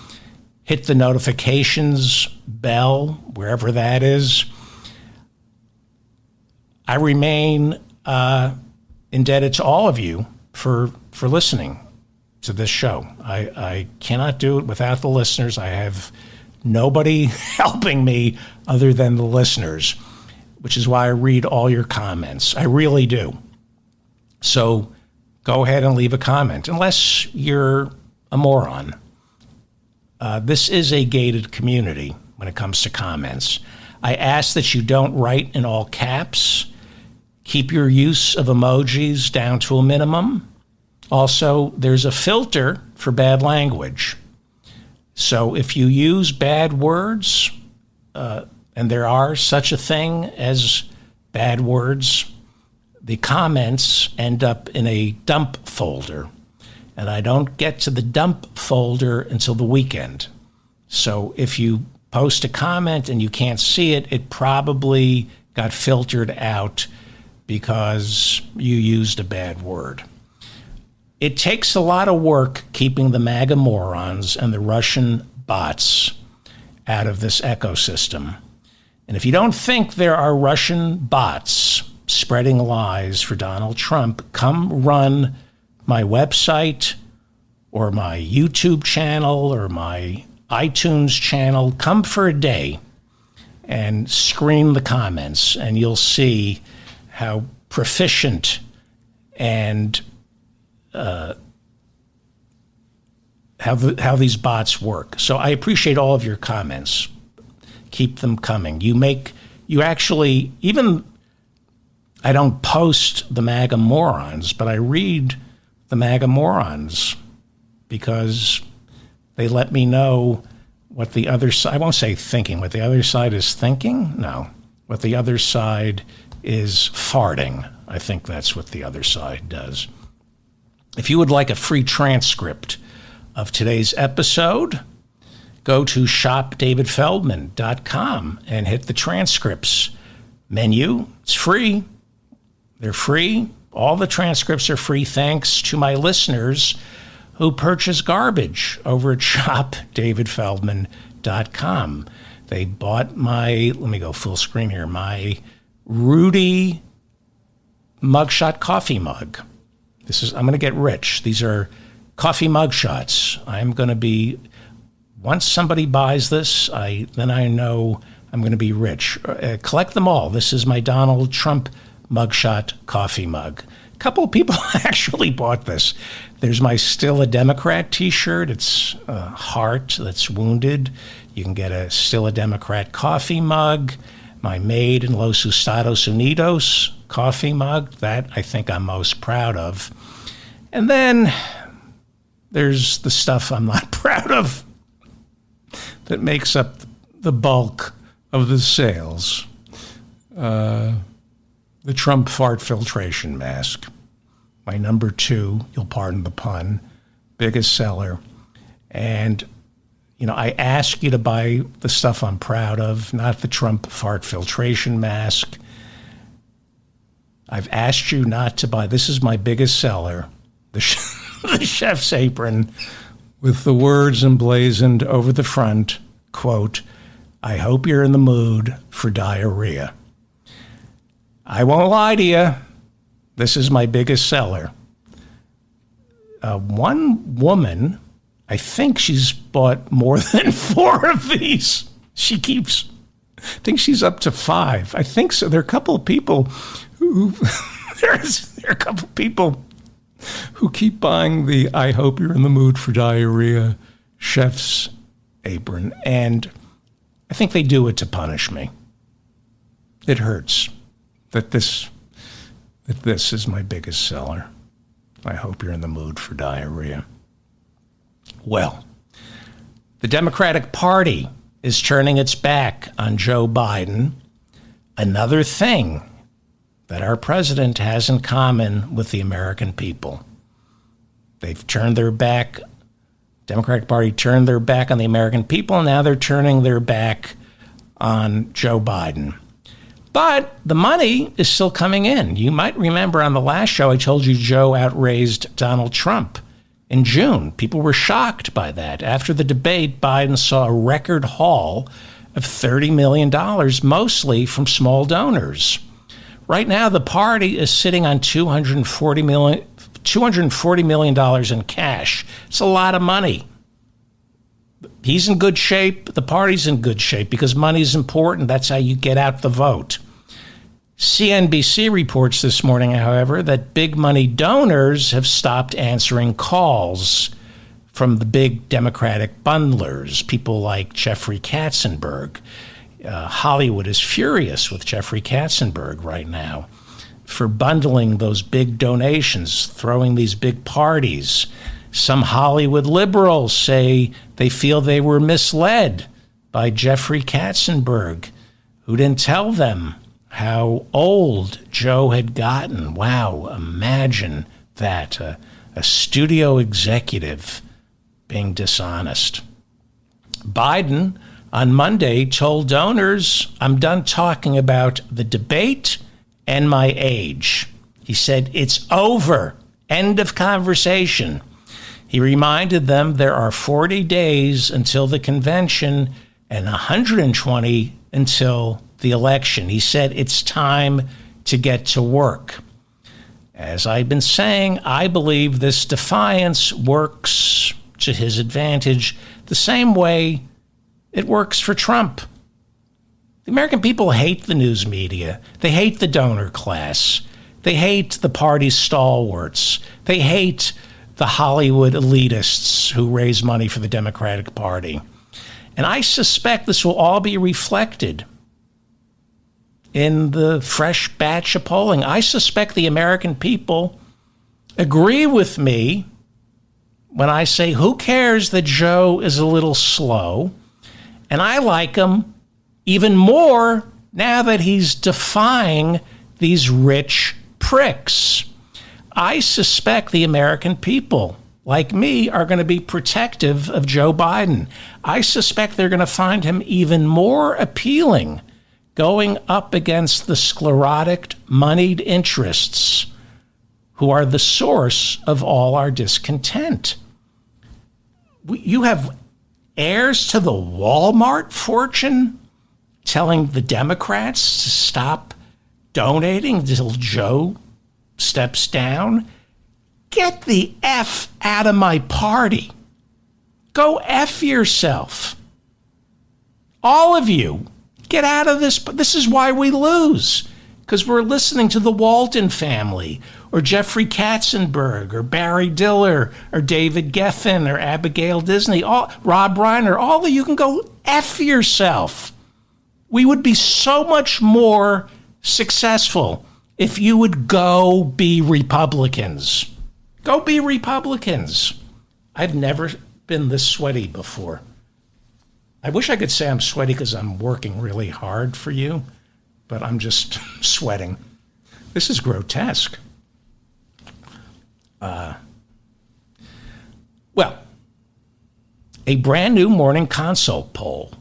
Hit the notifications bell, wherever that is. I remain indebted to all of you for listening to this show. I cannot do it without the listeners. I have nobody helping me other than the listeners, which is why I read all your comments. I really do. So go ahead and leave a comment, unless you're a moron. This is a gated community when it comes to comments. I ask that you don't write in all caps. Keep your use of emojis down to a minimum. Also, there's a filter for bad language. So if you use bad words, and there are such a thing as bad words, the comments end up in a dump folder. And I don't get to the dump folder until the weekend. So if you post a comment and you can't see it, it probably got filtered out because you used a bad word. It takes a lot of work keeping the MAGA morons and the Russian bots out of this ecosystem. And if you don't think there are Russian bots spreading lies for Donald Trump, come run my website or my YouTube channel or my iTunes channel. Come for a day and screen the comments, and you'll see how proficient and how these bots work. So I appreciate all of your comments. Keep them coming. You actually, even I don't post the MAGA morons, but I read the MAGA morons because they let me know what the other side, I won't say thinking, what the other side is thinking. No, what the other side is farting. I think that's what the other side does. If you would like a free transcript of today's episode, go to shopdavidfeldman.com and hit the transcripts menu. It's free. They're free. All the transcripts are free thanks to my listeners who purchase garbage over at shopdavidfeldman.com. They bought my, let me go full screen here, my Rudy mugshot coffee mug. I'm going to get rich. These are coffee mug shots. I'm going to be, once somebody buys this, then I know I'm going to be rich. Collect them all. This is my Donald Trump mugshot coffee mug. A couple of people actually bought this. There's my Still a Democrat t-shirt. It's a heart that's wounded. You can get a Still a Democrat coffee mug. My Made in Los Estados Unidos coffee mug. That I think I'm most proud of. And then there's the stuff I'm not proud of that makes up the bulk of the sales. The Trump fart filtration mask. My number 2, you'll pardon the pun, biggest seller. And, I ask you to buy the stuff I'm proud of, not the Trump fart filtration mask. I've asked you not to buy, this is my biggest seller, the chef's apron with the words emblazoned over the front, quote, "I hope you're in the mood for diarrhea." I won't lie to you. This is my biggest seller. One woman, I think she's bought more than 4 of these. I think she's up to 5. I think so. There are a couple of people who, who keep buying the "I hope you're in the mood for diarrhea" chef's apron, and I think they do it to punish me. It hurts that this is my biggest seller. I hope you're in the mood for diarrhea. Well, the Democratic Party is turning its back on Joe Biden. Another thing that our president has in common with the American people. They've turned their back, Democratic Party turned their back on the American people, and now they're turning their back on Joe Biden. But the money is still coming in. You might remember on the last show, I told you Joe outraised Donald Trump in June. People were shocked by that. After the debate, Biden saw a record haul of $30 million, mostly from small donors. Right now, the party is sitting on $240 million in cash. It's a lot of money. He's in good shape. The party's in good shape because money is important. That's how you get out the vote. CNBC reports this morning, however, that big money donors have stopped answering calls from the big Democratic bundlers, people like Jeffrey Katzenberg. Hollywood is furious with Jeffrey Katzenberg right now for bundling those big donations, throwing these big parties. Some Hollywood liberals say they feel they were misled by Jeffrey Katzenberg, who didn't tell them how old Joe had gotten. Wow, imagine that, a studio executive being dishonest. Biden on Monday told donors, "I'm done talking about the debate and my age." He said, "It's over. End of conversation." He reminded them there are 40 days until the convention and 120 until the election. He said, "It's time to get to work." As I've been saying, I believe this defiance works to his advantage the same way it works for Trump. The American people hate the news media. They hate the donor class. They hate the party's stalwarts. They hate the Hollywood elitists who raise money for the Democratic Party. And I suspect this will all be reflected in the fresh batch of polling. I suspect the American people agree with me when I say, who cares that Joe is a little slow? And I like him even more now that he's defying these rich pricks. I suspect the American people, like me, are going to be protective of Joe Biden. I suspect they're going to find him even more appealing going up against the sclerotic, moneyed interests who are the source of all our discontent. You have heirs to the Walmart fortune telling the Democrats to stop donating until Joe steps down. Get the F out of my party. Go F yourself. All of you, get out of this. This is why we lose, because we're listening to the Walton family or Jeffrey Katzenberg or Barry Diller or David Geffen or Abigail Disney, Rob Reiner. All of you can go F yourself. We would be so much more successful if you would go be Republicans. Go be Republicans. I've never been this sweaty before. I wish I could say I'm sweaty because I'm working really hard for you, but I'm just sweating. This is grotesque. Well, a brand new Morning Consult poll.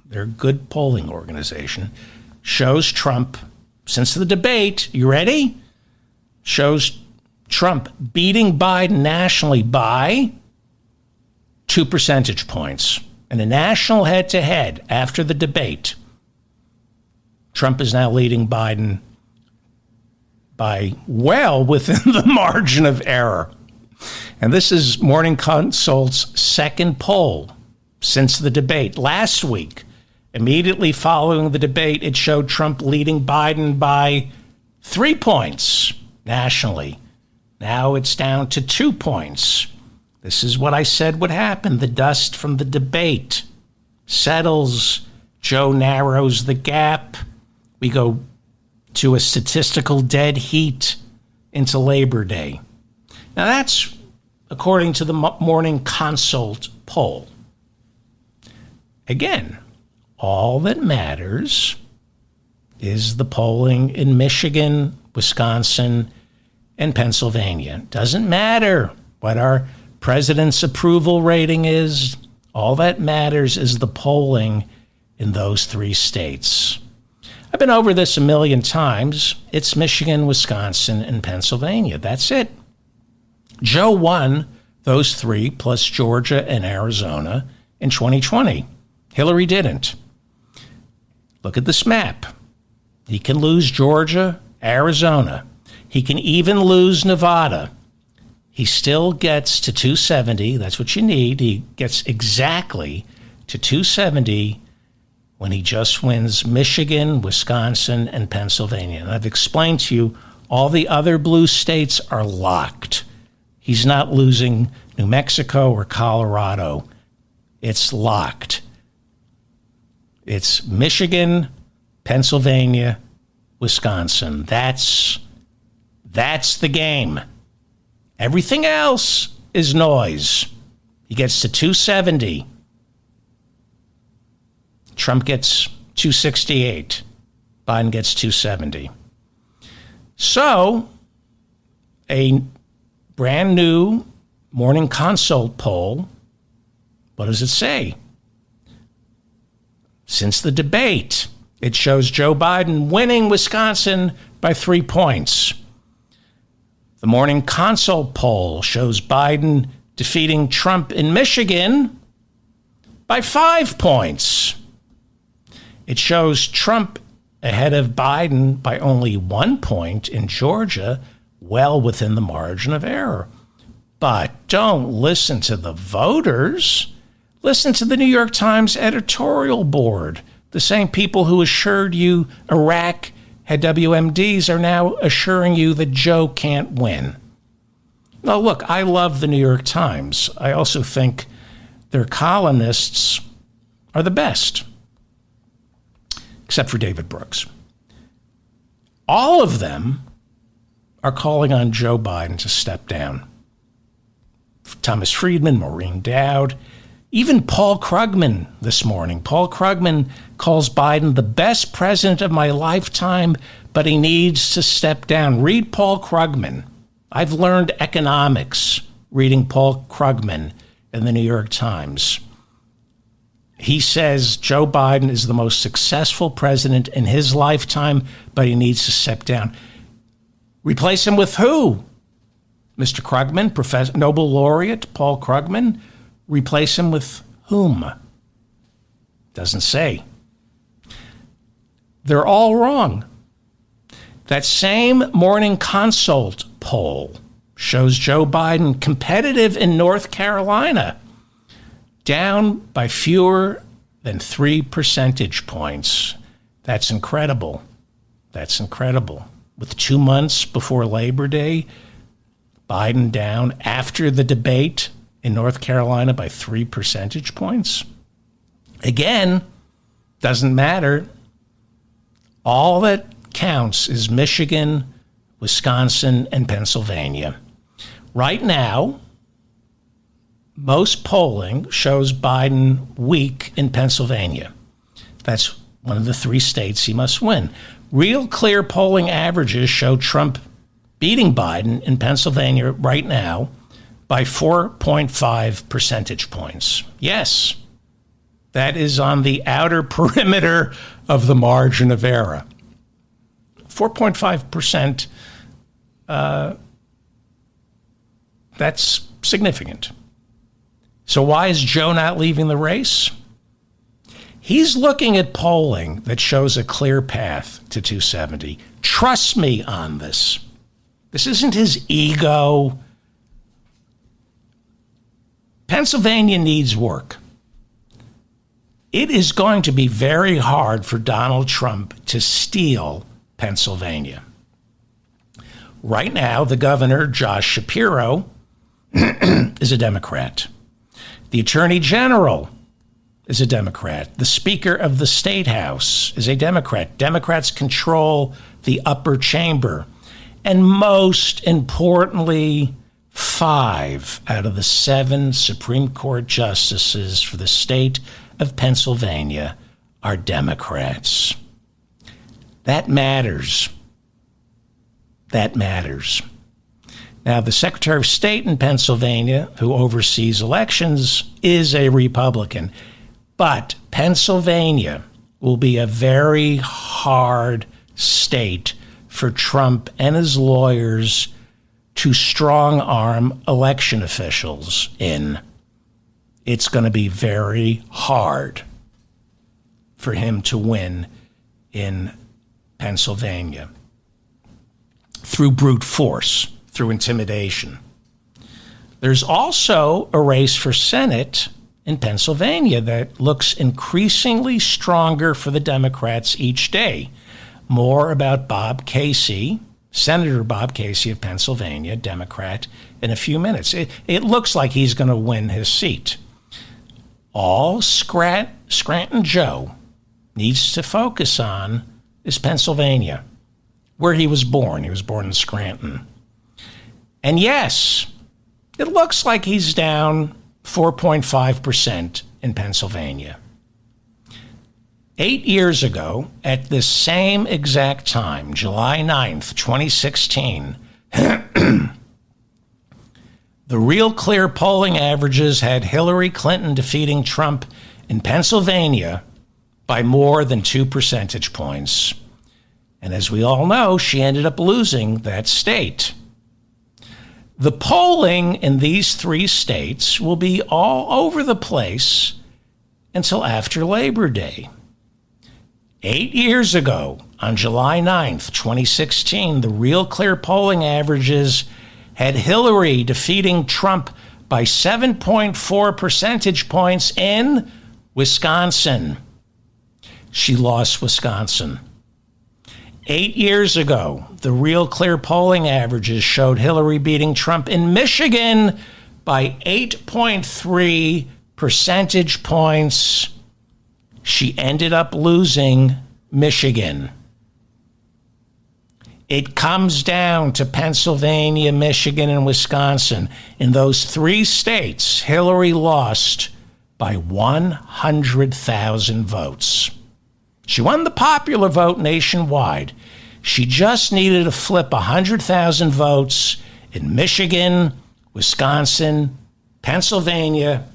They're a good polling organization. Shows Trump, since the debate, you ready? Shows Trump beating Biden nationally by 2 percentage points. In a national head-to-head after the debate, Trump is now leading Biden by well within the margin of error. And this is Morning Consult's second poll since the debate. Last week, immediately following the debate, it showed Trump leading Biden by 3 points nationally. Now it's down to 2 points. This is what I said would happen. The dust from the debate settles. Joe narrows the gap. We go to a statistical dead heat into Labor Day. Now that's according to the Morning Consult poll. Again, all that matters is the polling in Michigan, Wisconsin, and Pennsylvania. Doesn't matter what our president's approval rating is. All that matters is the polling in those three states. I've been over this a million times. It's Michigan, Wisconsin, and Pennsylvania. That's it. Joe won those three plus Georgia and Arizona in 2020. Hillary didn't. Look at this map. He can lose Georgia, Arizona. He can even lose Nevada. He still gets to 270. That's what you need. He gets exactly to 270 when he just wins Michigan, Wisconsin, and Pennsylvania. And I've explained to you all the other blue states are locked. He's not losing New Mexico or Colorado. It's locked. It's Michigan, Pennsylvania, Wisconsin. That's the game. Everything else is noise. He gets to 270. Trump gets 268. Biden gets 270. So, a brand new Morning Consult poll, what does it say? Since the debate, it shows Joe Biden winning Wisconsin by 3 points. The Morning Consult poll shows Biden defeating Trump in Michigan by 5 points. It shows Trump ahead of Biden by only 1 point in Georgia, well within the margin of error. But don't listen to the voters. Listen to the New York Times editorial board. The same people who assured you Iraq had WMDs are now assuring you that Joe can't win. Now, look, I love the New York Times. I also think their columnists are the best, except for David Brooks. All of them are calling on Joe Biden to step down. Thomas Friedman, Maureen Dowd, even Paul Krugman this morning. Paul Krugman calls Biden the best president of my lifetime, but he needs to step down. Read Paul Krugman. I've learned economics reading Paul Krugman in the New York Times. He says Joe Biden is the most successful president in his lifetime, but he needs to step down. Replace him with who? Mr. Krugman, Professor Nobel laureate Paul Krugman. Replace him with whom? Doesn't say. They're all wrong. That same Morning Consult poll shows Joe Biden competitive in North Carolina, down by fewer than 3 percentage points. That's incredible. That's incredible. With 2 months before Labor Day, Biden down after the debate in North Carolina by 3 percentage points. Again, doesn't matter. All that counts is Michigan, Wisconsin, and Pennsylvania. Right now, most polling shows Biden weak in Pennsylvania. That's one of the 3 states he must win. Real clear polling averages show Trump beating Biden in Pennsylvania right now by 4.5 percentage points. Yes, that is on the outer perimeter of the margin of error. 4.5%, that's significant. So why is Joe not leaving the race? He's looking at polling that shows a clear path to 270. Trust me on this. This isn't his ego. Pennsylvania needs work. It is going to be very hard for Donald Trump to steal Pennsylvania. Right now, the governor, Josh Shapiro, is a Democrat. The Attorney General is a Democrat. The Speaker of the State House is a Democrat. Democrats control the upper chamber. And most importantly, 5 out of the 7 Supreme Court justices for the state of Pennsylvania are Democrats. That matters. That matters. Now, the Secretary of State in Pennsylvania, who oversees elections, is a Republican. But Pennsylvania will be a very hard state for Trump and his lawyers to strong-arm election officials in. It's going to be very hard for him to win in Pennsylvania through brute force, through intimidation. There's also a race for Senate in Pennsylvania that looks increasingly stronger for the Democrats each day. More about Bob Casey, Senator Bob Casey of Pennsylvania, Democrat, in a few minutes. It looks like he's going to win his seat. All Scranton Joe needs to focus on is Pennsylvania, where he was born. He was born in Scranton. And yes, it looks like he's down 4.5% in Pennsylvania. 8 years ago, at this same exact time, July 9th, 2016, the Real Clear polling averages had Hillary Clinton defeating Trump in Pennsylvania by more than 2 percentage points. And as we all know, she ended up losing that state. The polling in these 3 states will be all over the place until after Labor Day. 8 years ago, on July 9th, 2016, the Real Clear polling averages had Hillary defeating Trump by 7.4 percentage points in Wisconsin. She lost Wisconsin. 8 years ago, the Real Clear polling averages showed Hillary beating Trump in Michigan by 8.3 percentage points. She ended up losing Michigan. It comes down to Pennsylvania, Michigan, and Wisconsin. In those 3 states, Hillary lost by 100,000 votes. She won the popular vote nationwide. She just needed to flip 100,000 votes in Michigan, Wisconsin, Pennsylvania,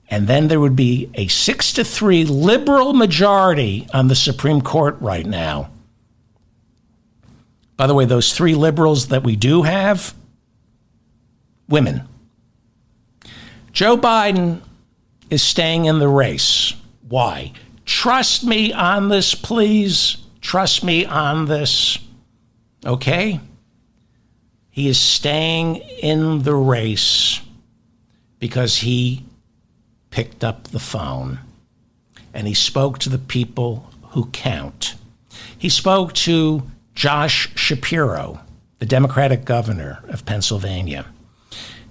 and then there would be a 6-3 liberal majority on the Supreme Court right now. By the way, those 3 liberals that we do have, women. Joe Biden is staying in the race. Why? Trust me on this, please. Trust me on this. Okay? He is staying in the race because he picked up the phone and he spoke to the people who count. He spoke to Josh Shapiro, the Democratic governor of Pennsylvania.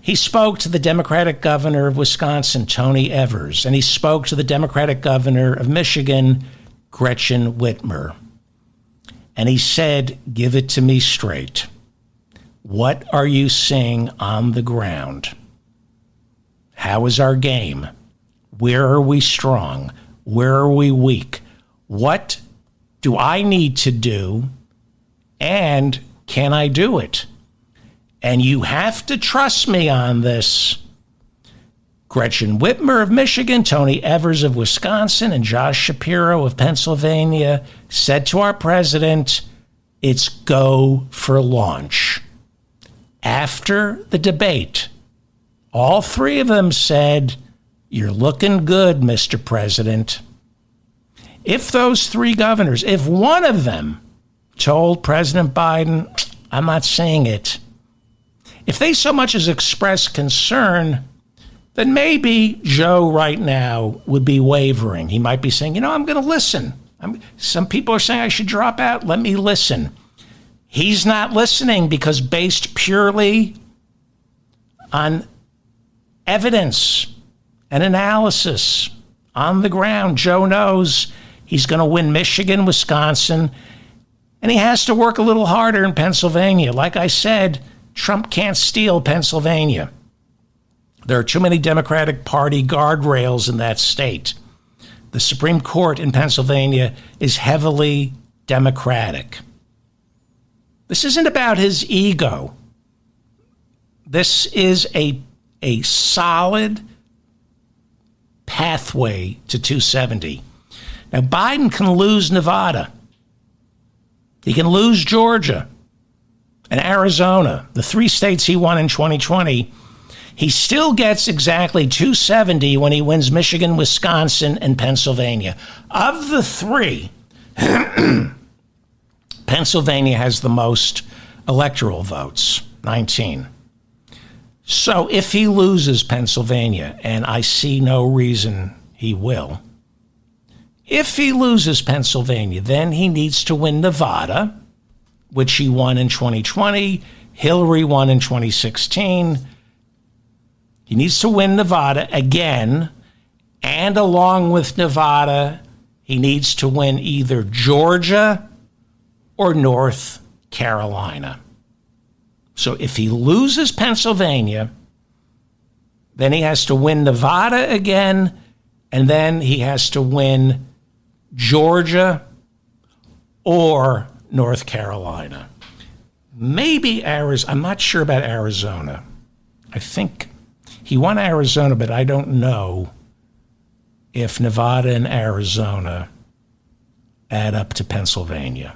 He spoke to the Democratic governor of Wisconsin, Tony Evers, and he spoke to the Democratic governor of Michigan, Gretchen Whitmer. And he said, give it to me straight. What are you seeing on the ground? How is our game? Where are we strong? Where are we weak? What do I need to do? And can I do it? And you have to trust me on this. Gretchen Whitmer of Michigan, Tony Evers of Wisconsin, and Josh Shapiro of Pennsylvania said to our president, it's go for launch. After the debate, all 3 of them said, you're looking good, Mr. President. If those 3 governors, if one of them told President Biden, I'm not saying it, if they so much as express concern, then maybe Joe right now would be wavering. He might be saying, I'm going to listen. Some people are saying I should drop out. Let me listen. He's not listening because based purely on evidence and analysis on the ground. Joe knows he's going to win Michigan, Wisconsin, and he has to work a little harder in Pennsylvania. Like I said, Trump can't steal Pennsylvania. There are too many Democratic Party guardrails in that state. The Supreme Court in Pennsylvania is heavily Democratic. This isn't about his ego. This is a solid pathway to 270. Now, Biden can lose Nevada. He can lose Georgia and Arizona, the 3 states he won in 2020. He still gets exactly 270 when he wins Michigan, Wisconsin, and Pennsylvania. Of the 3, Pennsylvania has the most electoral votes, 19. So if he loses Pennsylvania, and I see no reason he will, if he loses Pennsylvania, then he needs to win Nevada, which he won in 2020. Hillary won in 2016. He needs to win Nevada again, and along with Nevada, he needs to win either Georgia or North Carolina. So if he loses Pennsylvania, then he has to win Nevada again, and then he has to win Georgia or North Carolina. Maybe Arizona. I'm not sure about Arizona. I think he won Arizona, but I don't know if Nevada and Arizona add up to Pennsylvania.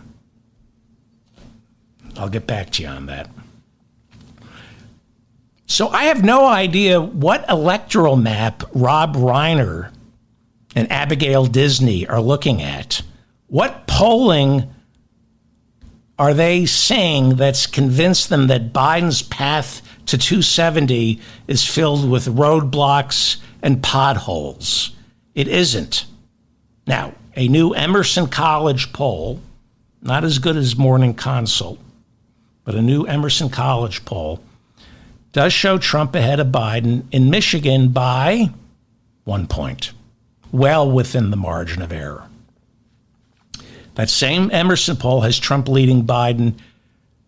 I'll get back to you on that. So I have no idea what electoral map Rob Reiner and Abigail Disney are looking at. What polling are they seeing that's convinced them that Biden's path to 270 is filled with roadblocks and potholes? It isn't. Now, a new Emerson College poll, not as good as Morning Consult, but a new Emerson College poll, does show Trump ahead of Biden in Michigan by 1 point, well within the margin of error. That same Emerson poll has Trump leading Biden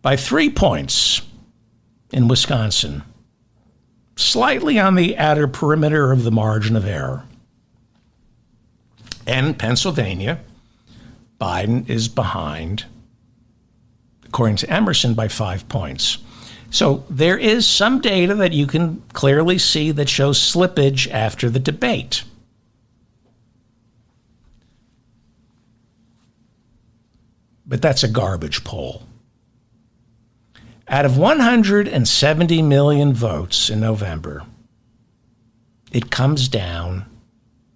by 3 points in Wisconsin, slightly on the outer perimeter of the margin of error. And Pennsylvania, Biden is behind, according to Emerson, by 5 points. So there is some data that you can clearly see that shows slippage after the debate. But that's a garbage poll. Out of 170 million votes in November, it comes down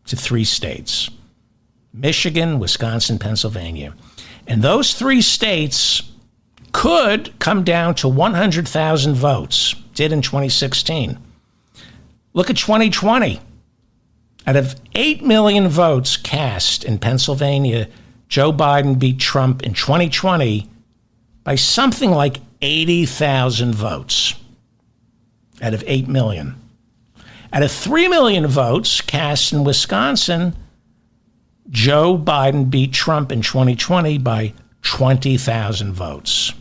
to 3 states: Michigan, Wisconsin, Pennsylvania. And those 3 states could come down to 100,000 votes, did in 2016. Look at 2020. Out of 8 million votes cast in Pennsylvania, Joe Biden beat Trump in 2020 by something like 80,000 votes out of 8 million. Out of 3 million votes cast in Wisconsin, Joe Biden beat Trump in 2020 by 20,000 votes.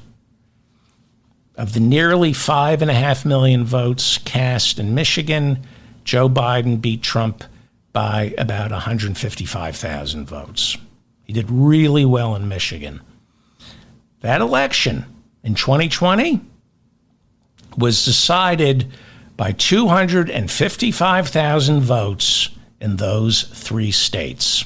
Of the nearly 5.5 million votes cast in Michigan, Joe Biden beat Trump by about 155,000 votes. He did really well in Michigan. That election in 2020 was decided by 255,000 votes in those 3 states.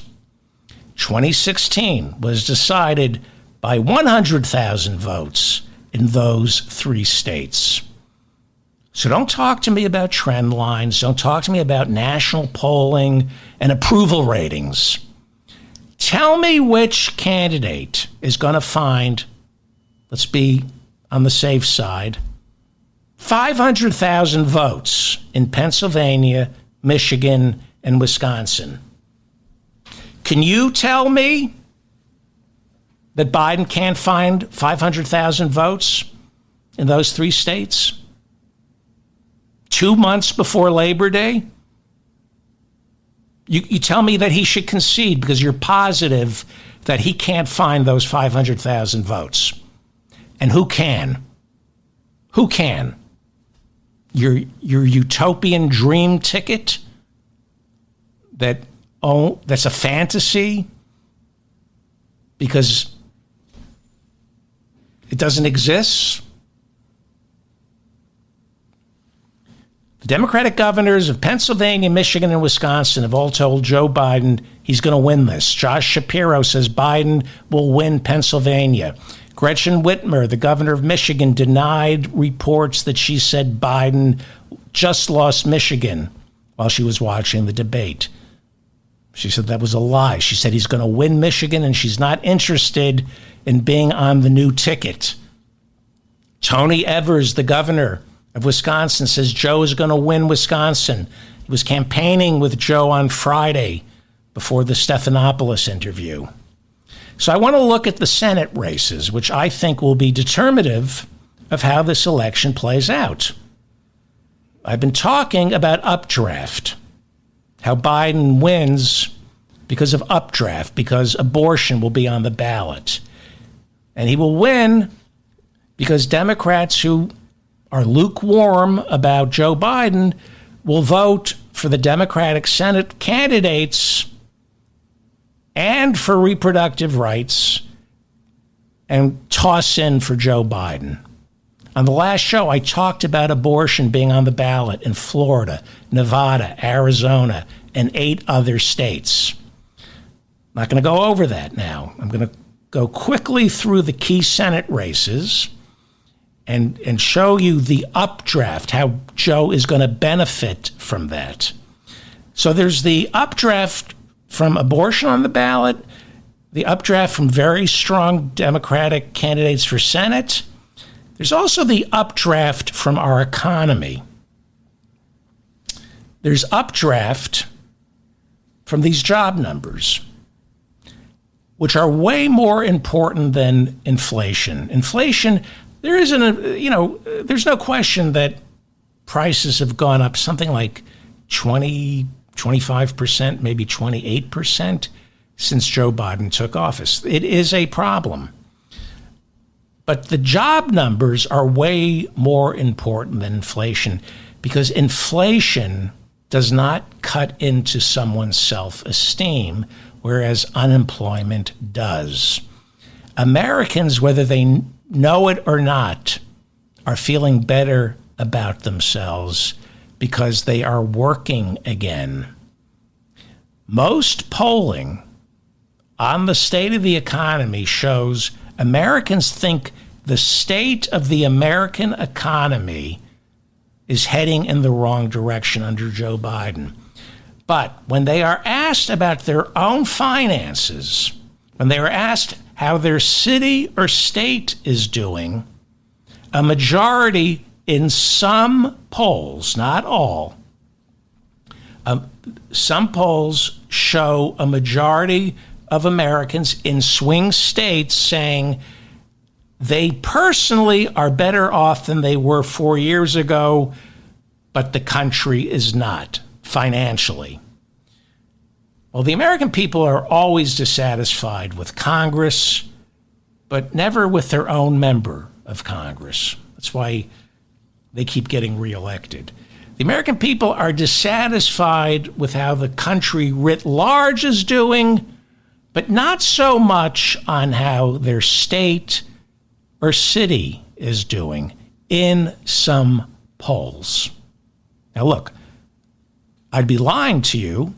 2016 was decided by 100,000 votes in those 3 states. So don't talk to me about trend lines. Don't talk to me about national polling and approval ratings. Tell me which candidate is going to find, let's be on the safe side, 500,000 votes in Pennsylvania, Michigan, and Wisconsin. Can you tell me that Biden can't find 500,000 votes in those 3 states? 2 months before Labor Day? You tell me that he should concede because you're positive that he can't find those 500,000 votes. And who can? Who can? Your utopian dream ticket that's a fantasy because it doesn't exist? The Democratic governors of Pennsylvania, Michigan, and Wisconsin have all told Joe Biden he's going to win this. Josh Shapiro says Biden will win Pennsylvania. Gretchen Whitmer, the governor of Michigan, denied reports that she said Biden just lost Michigan while she was watching the debate. She said that was a lie. She said he's going to win Michigan and she's not interested in being on the new ticket. Tony Evers, the governor of Wisconsin, says Joe is going to win Wisconsin. He was campaigning with Joe on Friday before the Stephanopoulos interview. So I want to look at the Senate races, which I think will be determinative of how this election plays out. I've been talking about updraft, how Biden wins because of updraft, because abortion will be on the ballot. And he will win because Democrats who are lukewarm about Joe Biden will vote for the Democratic Senate candidates and for reproductive rights and toss in for Joe Biden. On the last show, I talked about abortion being on the ballot in Florida, Nevada, Arizona, and 8 other states. I'm not going to go over that now. I'm going to go quickly through the key Senate races and show you the updraft, how Joe is going to benefit from that. So there's the updraft from abortion on the ballot, the updraft from very strong Democratic candidates for Senate. There's also the updraft from our economy. There's updraft from these job numbers, which are way more important than inflation. Inflation, there isn't there's no question that prices have gone up something like 20, 25%, maybe 28% since Joe Biden took office. It is a problem. But the job numbers are way more important than inflation because inflation does not cut into someone's self-esteem, whereas unemployment does. Americans, whether they know it or not, are feeling better about themselves because they are working again. Most polling on the state of the economy shows Americans think the state of the American economy is heading in the wrong direction under Joe Biden. But when they are asked about their own finances, when they are asked how their city or state is doing, a majority in some polls, not all, some polls show a majority of Americans in swing states saying they personally are better off than they were 4 years ago, but the country is not financially. Well, the American people are always dissatisfied with Congress, but never with their own member of Congress. That's why they keep getting reelected. The American people are dissatisfied with how the country writ large is doing, but not so much on how their state or city is doing in some polls. Now, look, I'd be lying to you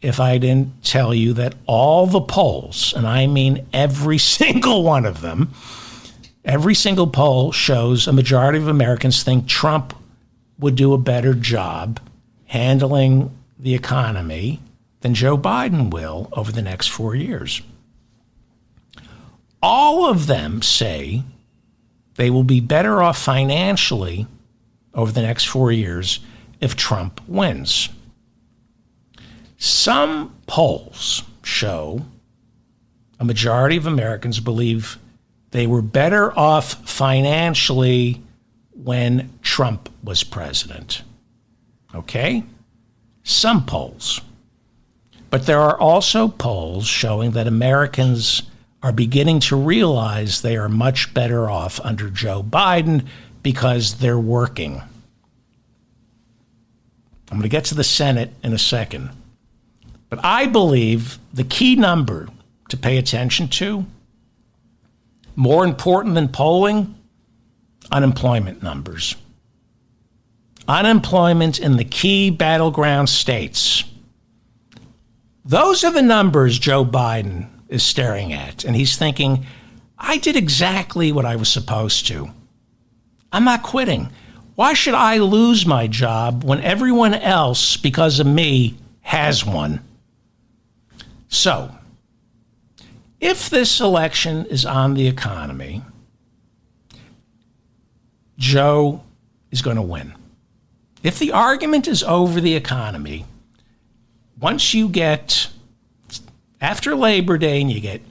if I didn't tell you that all the polls, and I mean every single one of them, every single poll shows a majority of Americans think Trump would do a better job handling the economy than Joe Biden will over the next 4 years. All of them say they will be better off financially over the next 4 years if Trump wins. Some polls show a majority of Americans believe they were better off financially when Trump was president. Okay? Some polls. But there are also polls showing that Americans are beginning to realize they are much better off under Joe Biden because they're working. I'm going to get to the Senate in a second. But I believe the key number to pay attention to, more important than polling, unemployment numbers. Unemployment in the key battleground states. Those are the numbers Joe Biden is staring at. And he's thinking, I did exactly what I was supposed to. I'm not quitting. Why should I lose my job when everyone else, because of me, has one? So, if this election is on the economy, Joe is going to win. If the argument is over the economy, once you get, after Labor Day, and you get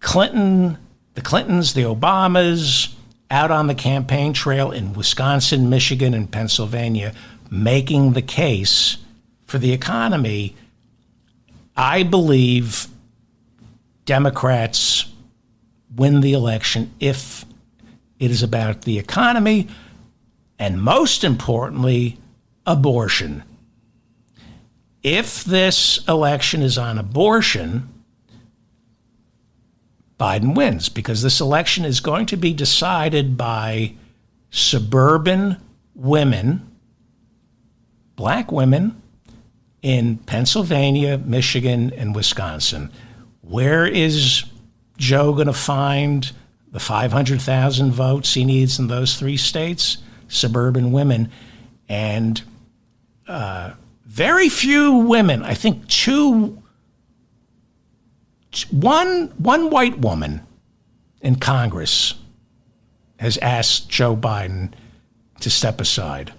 the Clintons, the Obamas, out on the campaign trail in Wisconsin, Michigan, and Pennsylvania, making the case for the economy, I believe Democrats win the election if it is about the economy and, most importantly, abortion. If this election is on abortion, Biden wins, because this election is going to be decided by suburban women, black women, in Pennsylvania, Michigan, and Wisconsin. Where is Joe going to find the 500,000 votes he needs in those three states? Suburban women. And very few women, I think one white woman in Congress has asked Joe Biden to step aside.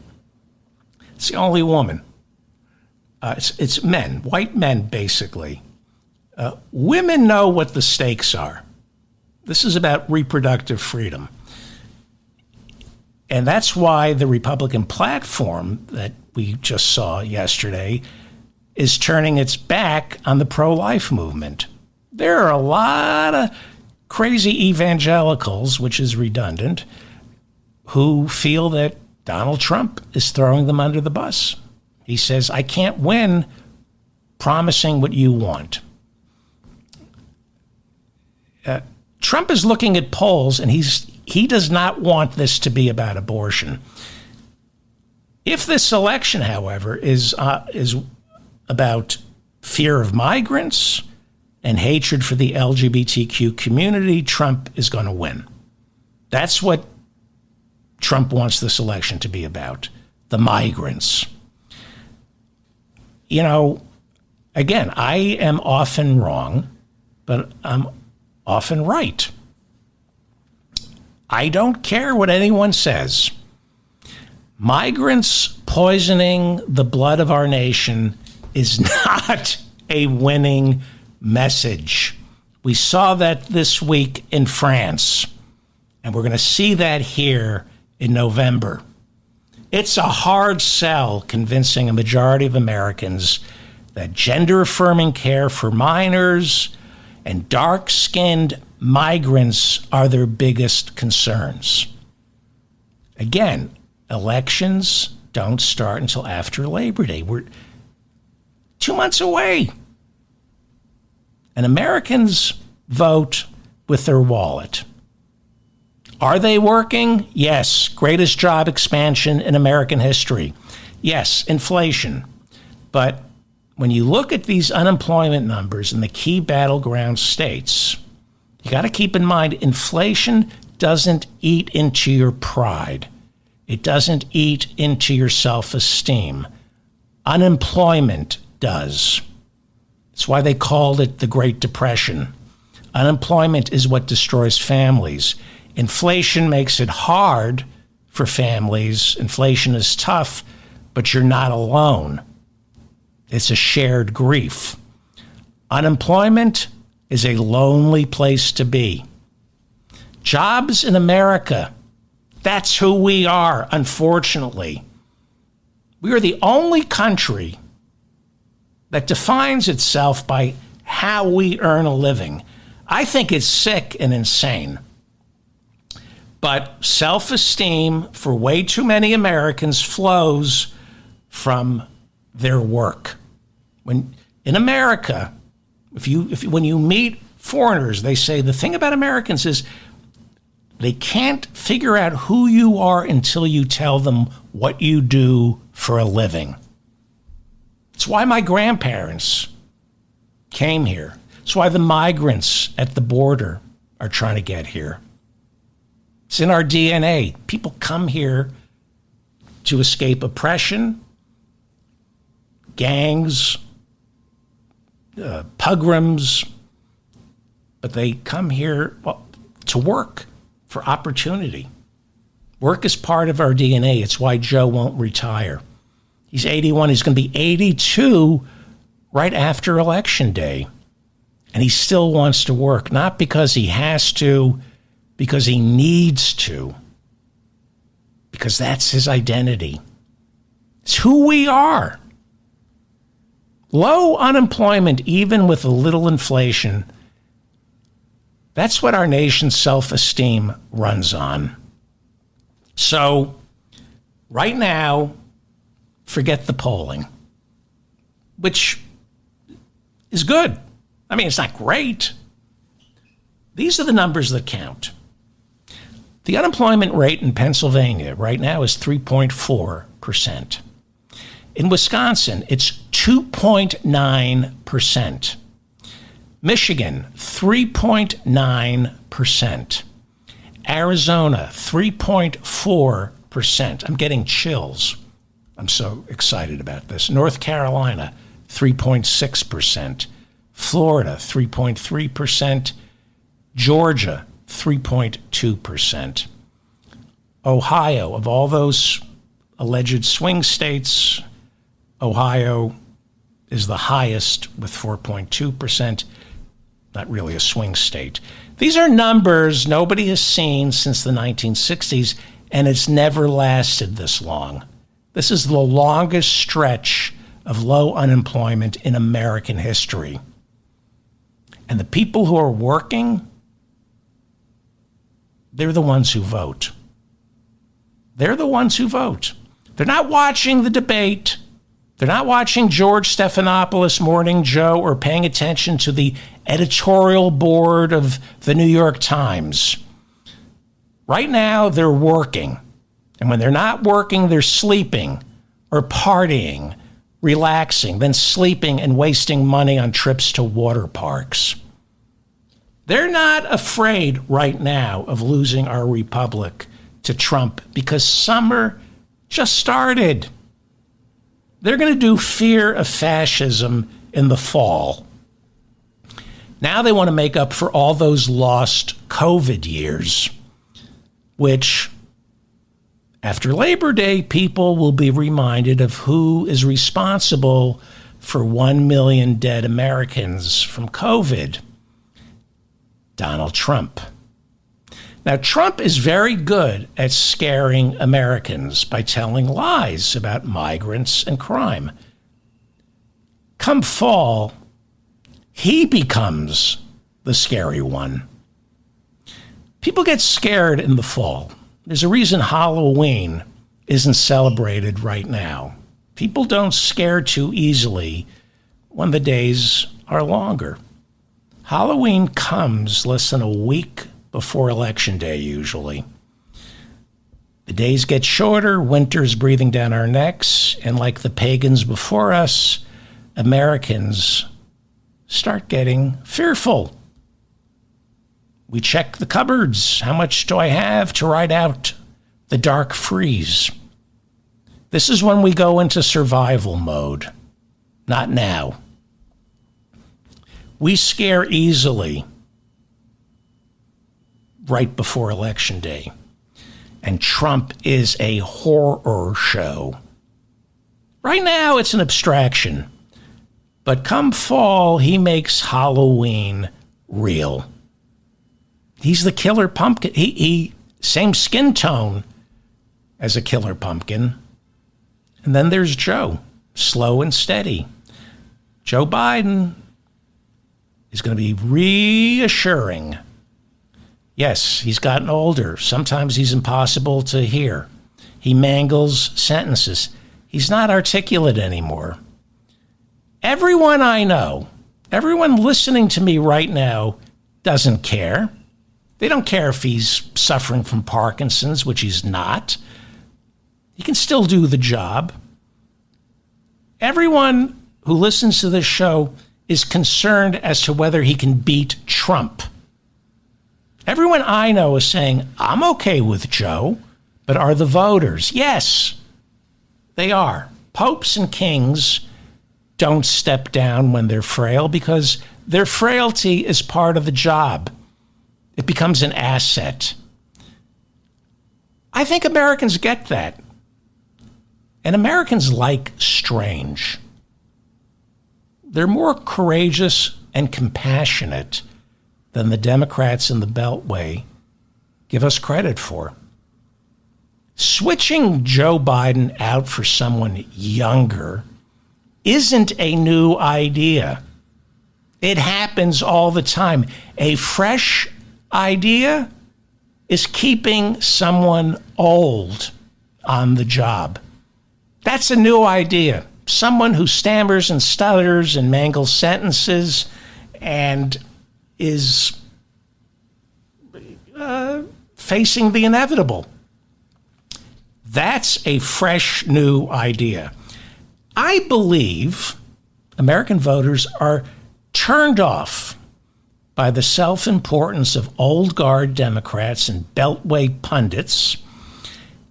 It's the only woman. It's men, white men, basically. Women know what the stakes are. This is about reproductive freedom. And that's why the Republican platform that we just saw yesterday is turning its back on the pro-life movement. There are a lot of crazy evangelicals, which is redundant, who feel that Donald Trump is throwing them under the bus. He says, I can't win promising what you want. Trump is looking at polls, and he does not want this to be about abortion. If this election, however, is about fear of migrants and hatred for the LGBTQ community, Trump is going to win. That's what Trump wants this election to be about, the migrants. You know, again, I am often wrong, but I'm often right. I don't care what anyone says. Migrants poisoning the blood of our nation is not a winning message. We saw that this week in France, and we're going to see that here in November. It's a hard sell convincing a majority of Americans that gender-affirming care for minors and dark-skinned migrants are their biggest concerns. Again, elections don't start until after Labor Day. We're 2 months away. And Americans vote with their wallet. Are they working? Yes. Greatest job expansion in American history. Yes, inflation. But when you look at these unemployment numbers in the key battleground states, you got to keep in mind inflation doesn't eat into your pride. It doesn't eat into your self-esteem. Unemployment does. That's why they called it the Great Depression. Unemployment is what destroys families. Inflation makes it hard for families. Inflation is tough, but you're not alone. It's a shared grief. Unemployment is a lonely place to be. Jobs in America, that's who we are, unfortunately. We are the only country that defines itself by how we earn a living. I think it's sick and insane. But self-esteem for way too many Americans flows from their work. When in America, when you meet foreigners, they say the thing about Americans is they can't figure out who you are until you tell them what you do for a living. It's why my grandparents came here. It's why the migrants at the border are trying to get here. It's in our DNA. People come here to escape oppression, gangs, pogroms, but they come here to work for opportunity. Work is part of our DNA. It's why Joe won't retire. He's 81. He's going to be 82 right after Election Day. And he still wants to work, not because he has to, because he needs to, because that's his identity. It's who we are. Low unemployment, even with a little inflation, that's what our nation's self-esteem runs on. So right now, forget the polling, which is good. I mean, it's not great. These are the numbers that count. The unemployment rate in Pennsylvania right now is 3.4%. In Wisconsin, it's 2.9%. Michigan, 3.9%. Arizona, 3.4%. I'm getting chills. I'm so excited about this. North Carolina, 3.6%. Florida, 3.3%. Georgia, 3.2%. Ohio, of all those alleged swing states, Ohio is the highest with 4.2%. Not really a swing state. These are numbers nobody has seen since the 1960s, and it's never lasted this long. This is the longest stretch of low unemployment in American history. And the people who are working, they're the ones who vote. They're the ones who vote. They're not watching the debate. They're not watching George Stephanopoulos, Morning Joe, or paying attention to the editorial board of the New York Times. Right now, they're working. And when they're not working, they're sleeping or partying, relaxing, then sleeping and wasting money on trips to water parks. They're not afraid right now of losing our republic to Trump because summer just started. They're going to do fear of fascism in the fall. Now they want to make up for all those lost COVID years, which after Labor Day, people will be reminded of who is responsible for 1 million dead Americans from COVID. Donald Trump. Now, Trump is very good at scaring Americans by telling lies about migrants and crime. Come fall, he becomes the scary one. People get scared in the fall. There's a reason Halloween isn't celebrated right now. People don't scare too easily when the days are longer. Halloween comes less than a week before Election Day, usually. The days get shorter, winter's breathing down our necks, and like the pagans before us, Americans start getting fearful. We check the cupboards. How much do I have to ride out the dark freeze? This is when we go into survival mode. Not now. We scare easily right before Election Day. And Trump is a horror show. Right now, it's an abstraction. But come fall, he makes Halloween real. He's the killer pumpkin. He same skin tone as a killer pumpkin. And then there's Joe, slow and steady. Joe Biden is going to be reassuring. Yes, he's gotten older. Sometimes he's impossible to hear. He mangles sentences. He's not articulate anymore. Everyone I know, everyone listening to me right now doesn't care. They don't care if he's suffering from Parkinson's, which he's not. He can still do the job. Everyone who listens to this show is concerned as to whether he can beat Trump. Everyone I know is saying, I'm okay with Joe, but are the voters? Yes, they are. Popes and kings don't step down when they're frail because their frailty is part of the job. It becomes an asset. I think Americans get that. And Americans like strange. They're more courageous and compassionate than the Democrats in the Beltway give us credit for. Switching Joe Biden out for someone younger isn't a new idea. It happens all the time. A fresh idea is keeping someone old on the job. That's a new idea. Someone who stammers and stutters and mangles sentences and is facing the inevitable. That's a fresh new idea. I believe American voters are turned off by the self-importance of old guard Democrats and Beltway pundits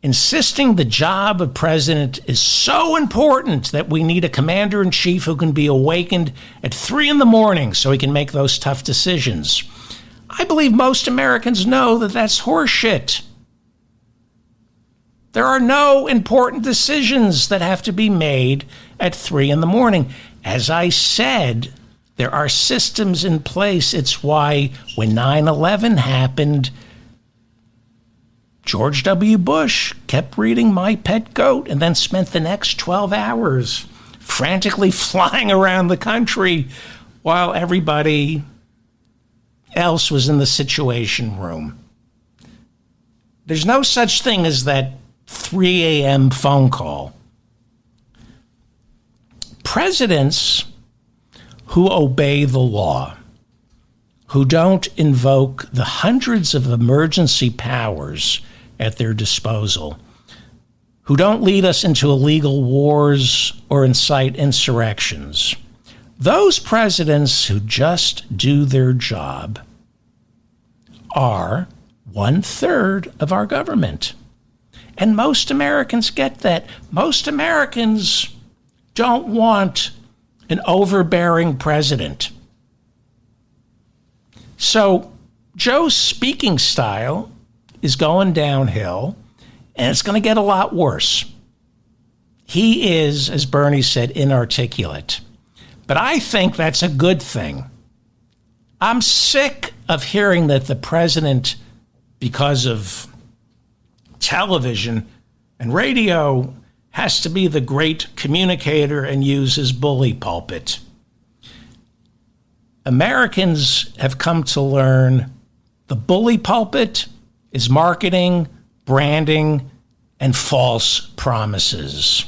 insisting the job of president is so important that we need a commander-in-chief who can be awakened at 3 a.m. so he can make those tough decisions. I believe most Americans know that that's horseshit. There are no important decisions that have to be made at 3 a.m. As I said, there are systems in place. It's why when 9/11 happened, George W. Bush kept reading My Pet Goat and then spent the next 12 hours frantically flying around the country while everybody else was in the Situation Room. There's no such thing as that 3 a.m. phone call. Presidents who obey the law, who don't invoke the hundreds of emergency powers at their disposal, who don't lead us into illegal wars or incite insurrections, those presidents who just do their job are 1/3 of our government. And most Americans get that. Most Americans don't want an overbearing president. So Joe's speaking style is going downhill, and it's going to get a lot worse. He is, as Bernie said, inarticulate. But I think that's a good thing. I'm sick of hearing that the president, because of television and radio, has to be the great communicator and use his bully pulpit. Americans have come to learn the bully pulpit is marketing, branding, and false promises.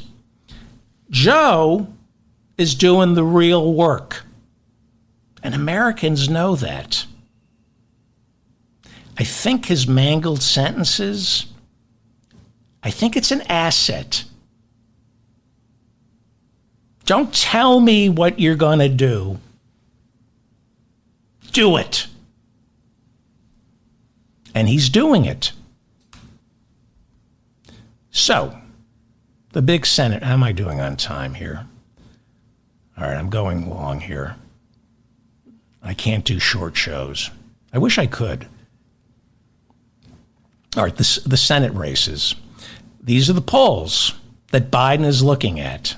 Joe is doing the real work, and Americans know that. I think his mangled sentences, I think it's an asset. Don't tell me what you're going to do. Do it. And he's doing it. So, the big Senate, how am I doing on time here? All right, I'm going long here. I can't do short shows. I wish I could. All right, the Senate races. These are the polls that Biden is looking at.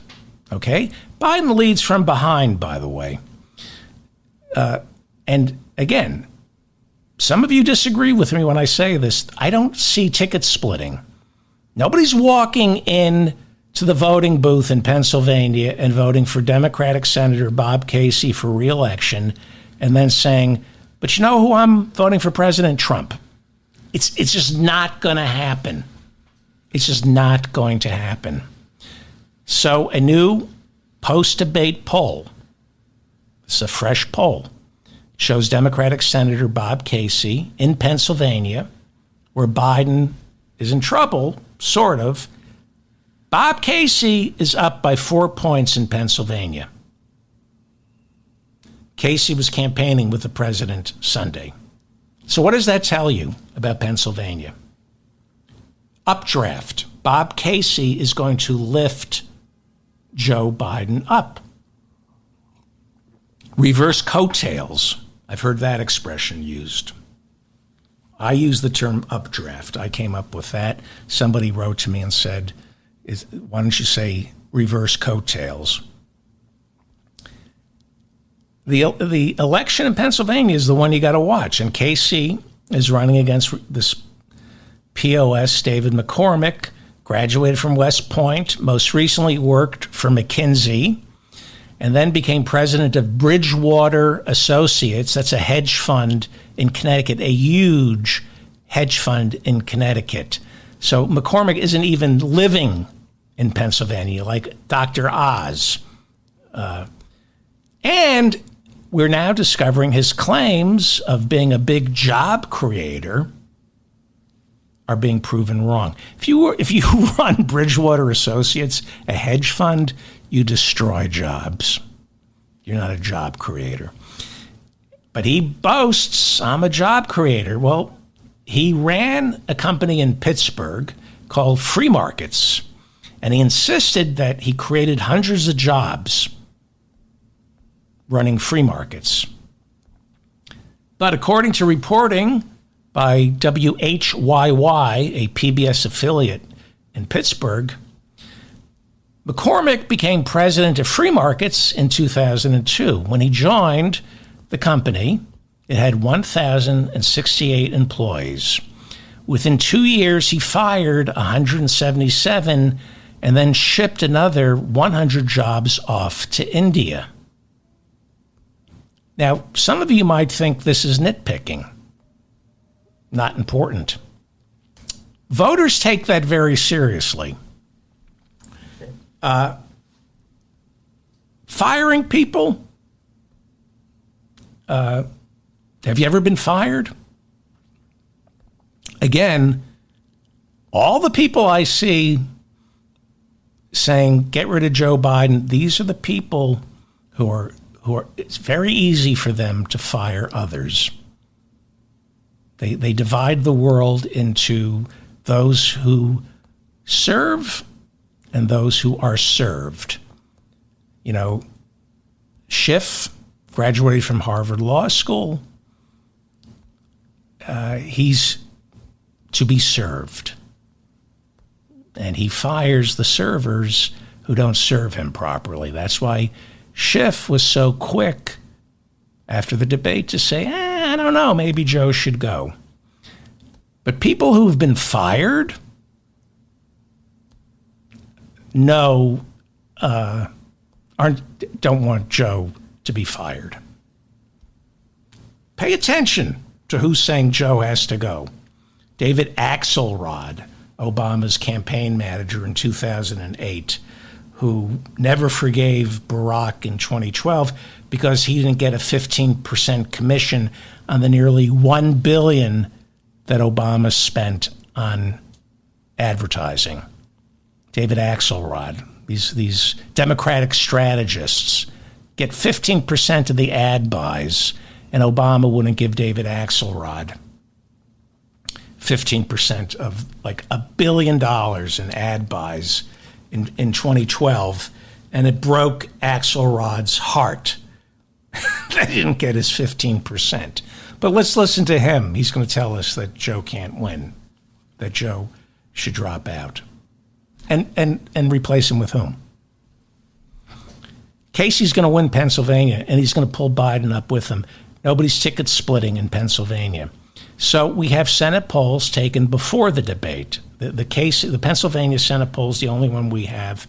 Okay? Biden leads from behind, by the way. And again, some of you disagree with me when I say this. I don't see ticket splitting. Nobody's walking in to the voting booth in Pennsylvania and voting for Democratic Senator Bob Casey for re-election, and then saying, but you know who I'm voting for? President Trump. It's just not going to happen. It's just not going to happen. So a new post-debate poll, it's a fresh poll, shows Democratic Senator Bob Casey in Pennsylvania, where Biden is in trouble, sort of. Bob Casey is up by 4 points in Pennsylvania. Casey was campaigning with the president Sunday. So what does that tell you about Pennsylvania? Updraft. Bob Casey is going to lift Joe Biden up. Reverse coattails. I've heard that expression used. I use the term updraft. I came up with that. Somebody wrote to me and said, why don't you say reverse coattails? The election in Pennsylvania is the one you got to watch. And Casey is running against this POS, David McCormick, graduated from West Point, most recently worked for McKinsey, and then became president of Bridgewater Associates. That's a hedge fund in Connecticut, a huge hedge fund in Connecticut. So McCormick isn't even living in Pennsylvania like Dr. Oz. And we're now discovering his claims of being a big job creator are being proven wrong. If you run Bridgewater Associates, a hedge fund, you destroy jobs. You're not a job creator. But he boasts, I'm a job creator. Well, he ran a company in Pittsburgh called Free Markets, and he insisted that he created hundreds of jobs running free markets. But according to reporting by WHYY, a PBS affiliate in Pittsburgh, McCormick became president of Free Markets in 2002. When he joined the company, it had 1,068 employees. Within 2 years, he fired 177 and then shipped another 100 jobs off to India. Now, some of you might think this is nitpicking. Not important. Voters take that very seriously. Firing people. Have you ever been fired? Again, all the people I see saying, get rid of Joe Biden, these are the people who are, it's very easy for them to fire others. They divide the world into those who serve and those who are served. You know, Schiff graduated from Harvard Law School. He's to be served. And he fires the servers who don't serve him properly. That's why Schiff was so quick after the debate to say, I don't know, maybe Joe should go. But people who've been fired don't want Joe to be fired. Pay attention to who's saying Joe has to go. David Axelrod, Obama's campaign manager in 2008, who never forgave Barack in 2012 because he didn't get a 15% commission on the nearly $1 billion that Obama spent on advertising. David Axelrod, these Democratic strategists get 15% of the ad buys, and Obama wouldn't give David Axelrod 15% of like $1 billion in ad buys in 2012, and it broke Axelrod's heart. They didn't get his 15%. But let's listen to him. He's going to tell us that Joe can't win, that Joe should drop out. And replace him with whom? Casey's going to win Pennsylvania, and he's going to pull Biden up with him. Nobody's ticket splitting in Pennsylvania. So we have Senate polls taken before the debate. The Pennsylvania Senate poll is the only one we have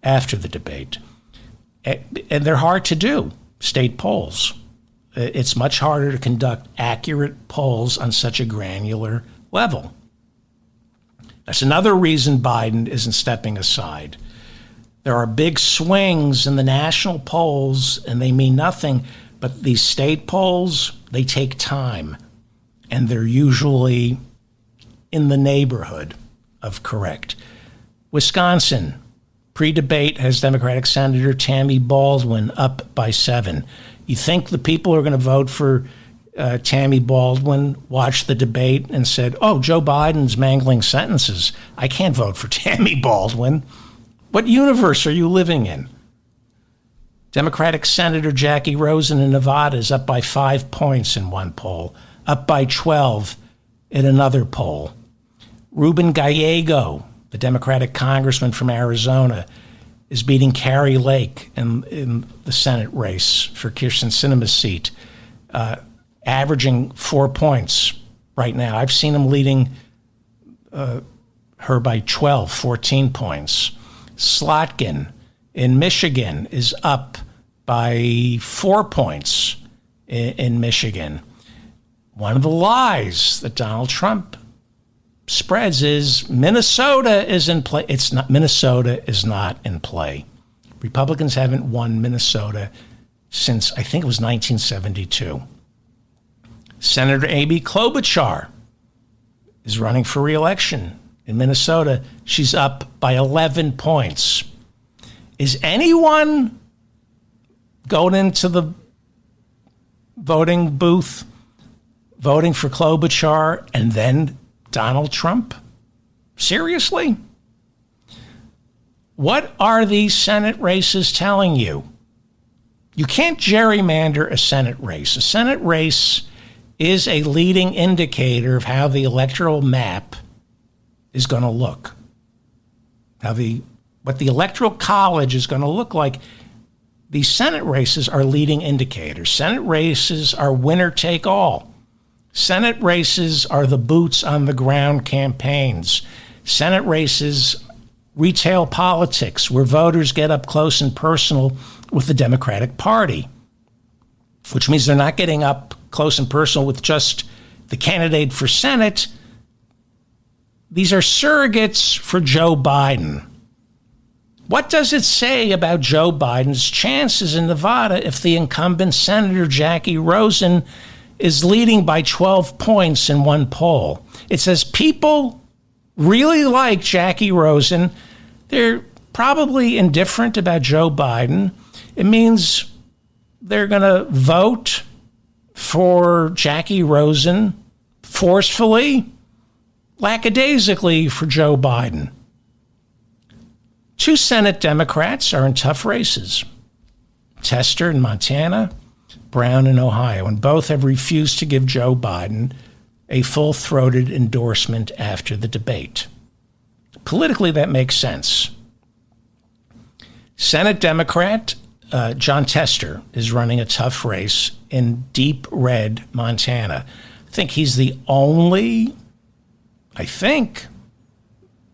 after the debate. And they're hard to do, state polls. It's much harder to conduct accurate polls on such a granular level. That's another reason Biden isn't stepping aside. There are big swings in the national polls, and they mean nothing. But these state polls, they take time, and they're usually in the neighborhood of correct. Wisconsin, pre-debate, has Democratic Senator Tammy Baldwin up by 7. You think the people who are going to vote for Tammy Baldwin watched the debate and said, oh, Joe Biden's mangling sentences. I can't vote for Tammy Baldwin. What universe are you living in? Democratic Senator Jackie Rosen in Nevada is up by 5 points in one poll, up by 12 in another poll. Ruben Gallego, the Democratic congressman from Arizona, is beating Carrie Lake in the Senate race for Kyrsten Sinema's seat, averaging 4 points right now. I've seen him leading her by 12, 14 points. Slotkin in Michigan is up by 4 points in Michigan. One of the lies that Donald Trump spreads is Minnesota is in play. It's not. Minnesota is not in play. Republicans haven't won Minnesota since, I think it was 1972. Senator Amy Klobuchar is running for re-election in Minnesota. She's up by 11 points. Is anyone going into the voting booth voting for Klobuchar and then Donald Trump? Seriously? What are these Senate races telling you? You can't gerrymander a Senate race. A Senate race is a leading indicator of how the electoral map is going to look. What the Electoral College is going to look like. These Senate races are leading indicators. Senate races are winner take all. Senate races are the boots on the ground campaigns. Senate races, retail politics, where voters get up close and personal with the Democratic Party, which means they're not getting up close and personal with just the candidate for Senate. These are surrogates for Joe Biden. What does it say about Joe Biden's chances in Nevada if the incumbent Senator Jackie Rosen is leading by 12 points in one poll? It says people really like Jackie Rosen. They're probably indifferent about Joe Biden. It means they're going to vote for Jackie Rosen forcefully, lackadaisically for Joe Biden. 2 Senate Democrats are in tough races. Tester in Montana, Brown in Ohio, and both have refused to give Joe Biden a full-throated endorsement after the debate. Politically, that makes sense. Senate Democrat John Tester is running a tough race in deep red Montana. I think he's the only,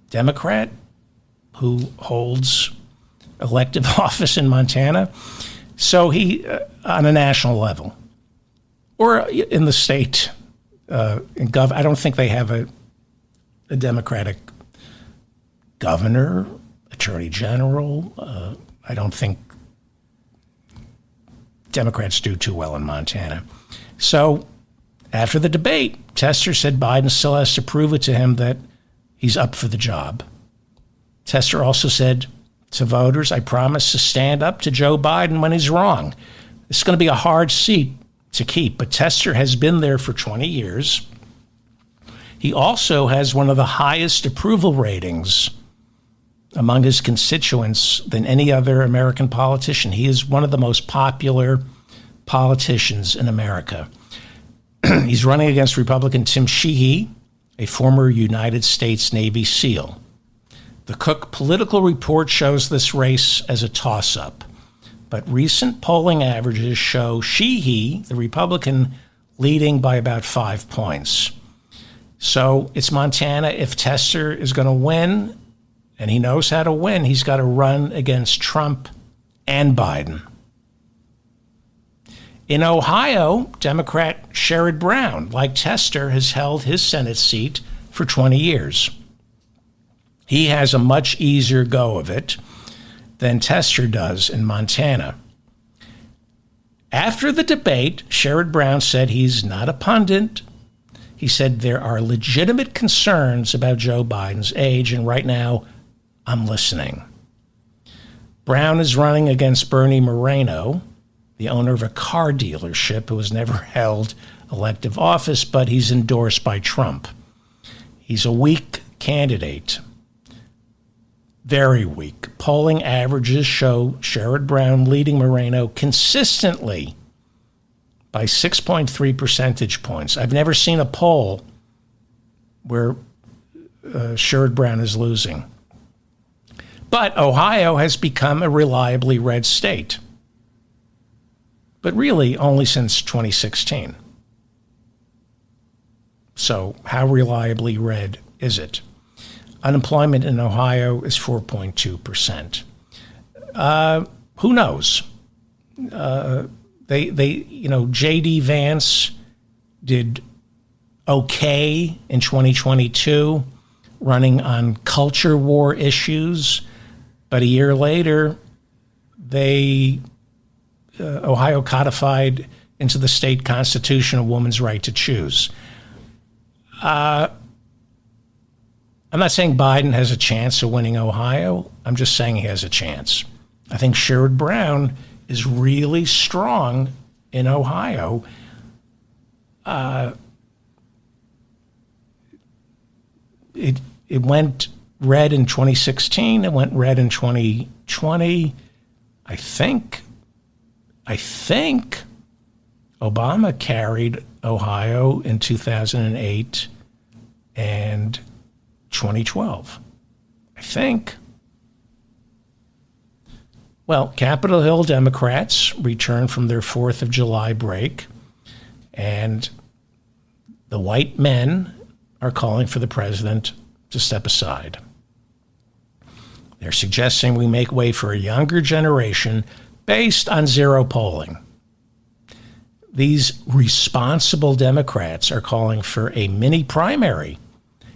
Democrat who holds elective office in Montana. So he, on a national level, or in the state, I don't think they have a Democratic governor, attorney general. I don't think Democrats do too well in Montana. So after the debate, Tester said Biden still has to prove it to him that he's up for the job. Tester also said to voters, I promise to stand up to Joe Biden when he's wrong. It's going to be a hard seat to keep, but Tester has been there for 20 years. He also has one of the highest approval ratings among his constituents than any other American politician. He is one of the most popular politicians in America. He's running against Republican Tim Sheehy, a former United States Navy SEAL. The Cook Political Report shows this race as a toss-up, but recent polling averages show Sheehy, the Republican, leading by about 5 points. So it's Montana. If Tester is going to win, and he knows how to win, he's got to run against Trump and Biden. In Ohio, Democrat Sherrod Brown, like Tester, has held his Senate seat for 20 years. He has a much easier go of it than Tester does in Montana. After the debate, Sherrod Brown said he's not a pundit. He said there are legitimate concerns about Joe Biden's age, and right now, I'm listening. Brown is running against Bernie Moreno, the owner of a car dealership who has never held elective office, but he's endorsed by Trump. He's a weak candidate. Very weak. Polling averages show Sherrod Brown leading Moreno consistently by 6.3 percentage points. I've never seen a poll where Sherrod Brown is losing. But Ohio has become a reliably red state. But really only since 2016. So how reliably red is it? Unemployment in Ohio is 4.2%. Who knows? J.D. Vance did okay in 2022, running on culture war issues, but a year later, Ohio codified into the state constitution a woman's right to choose. I'm not saying Biden has a chance of winning Ohio. I'm just saying he has a chance. I think Sherrod Brown is really strong in Ohio. It went red in 2016. It went red in 2020. I think Obama carried Ohio in 2008 and 2012. I think. Well, Capitol Hill Democrats returned from their 4th of July break, and the white men are calling for the president to step aside. They're suggesting we make way for a younger generation based on zero polling. These responsible Democrats are calling for a mini primary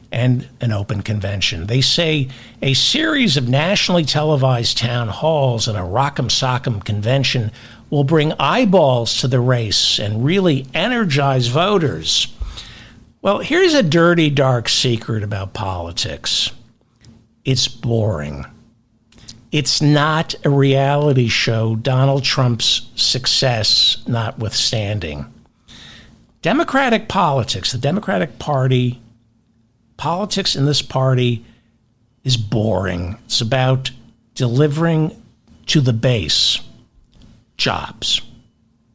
and an open convention. They say a series of nationally televised town halls and a rock'em sock'em convention will bring eyeballs to the race and really energize voters. Well, here's a dirty, dark secret about politics. It's boring. It's not a reality show, Donald Trump's success notwithstanding. Democratic politics, the Democratic Party, politics in this party is boring. It's about delivering to the base jobs,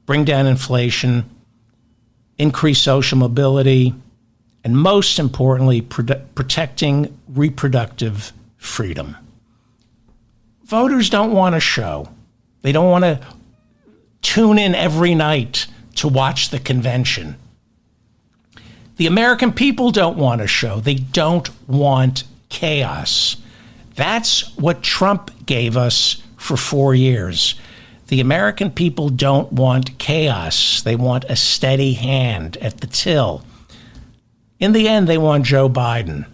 bring down inflation, increase social mobility, and most importantly, protecting reproductive freedom. Voters don't want a show. They don't want to tune in every night to watch the convention. The American people don't want a show. They don't want chaos. That's what Trump gave us for 4 years. The American people don't want chaos. They want a steady hand at the till. In the end, they want Joe Biden.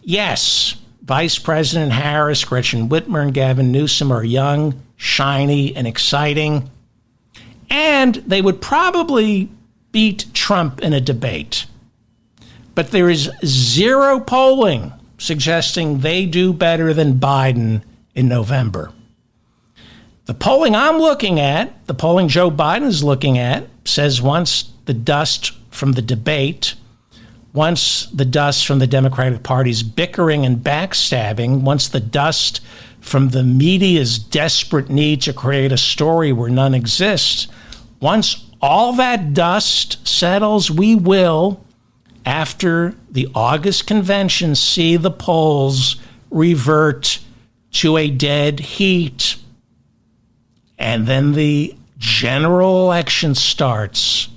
Yes, Vice President Harris, Gretchen Whitmer, and Gavin Newsom are young, shiny, and exciting. And they would probably beat Trump in a debate. But there is zero polling suggesting they do better than Biden in November. The polling I'm looking at, the polling Joe Biden is looking at, says once the dust from the debate, once the dust from the Democratic Party's bickering and backstabbing, once the dust from the media's desperate need to create a story where none exists, once all that dust settles, we will, after the August convention, see the polls revert to a dead heat. And then the general election starts.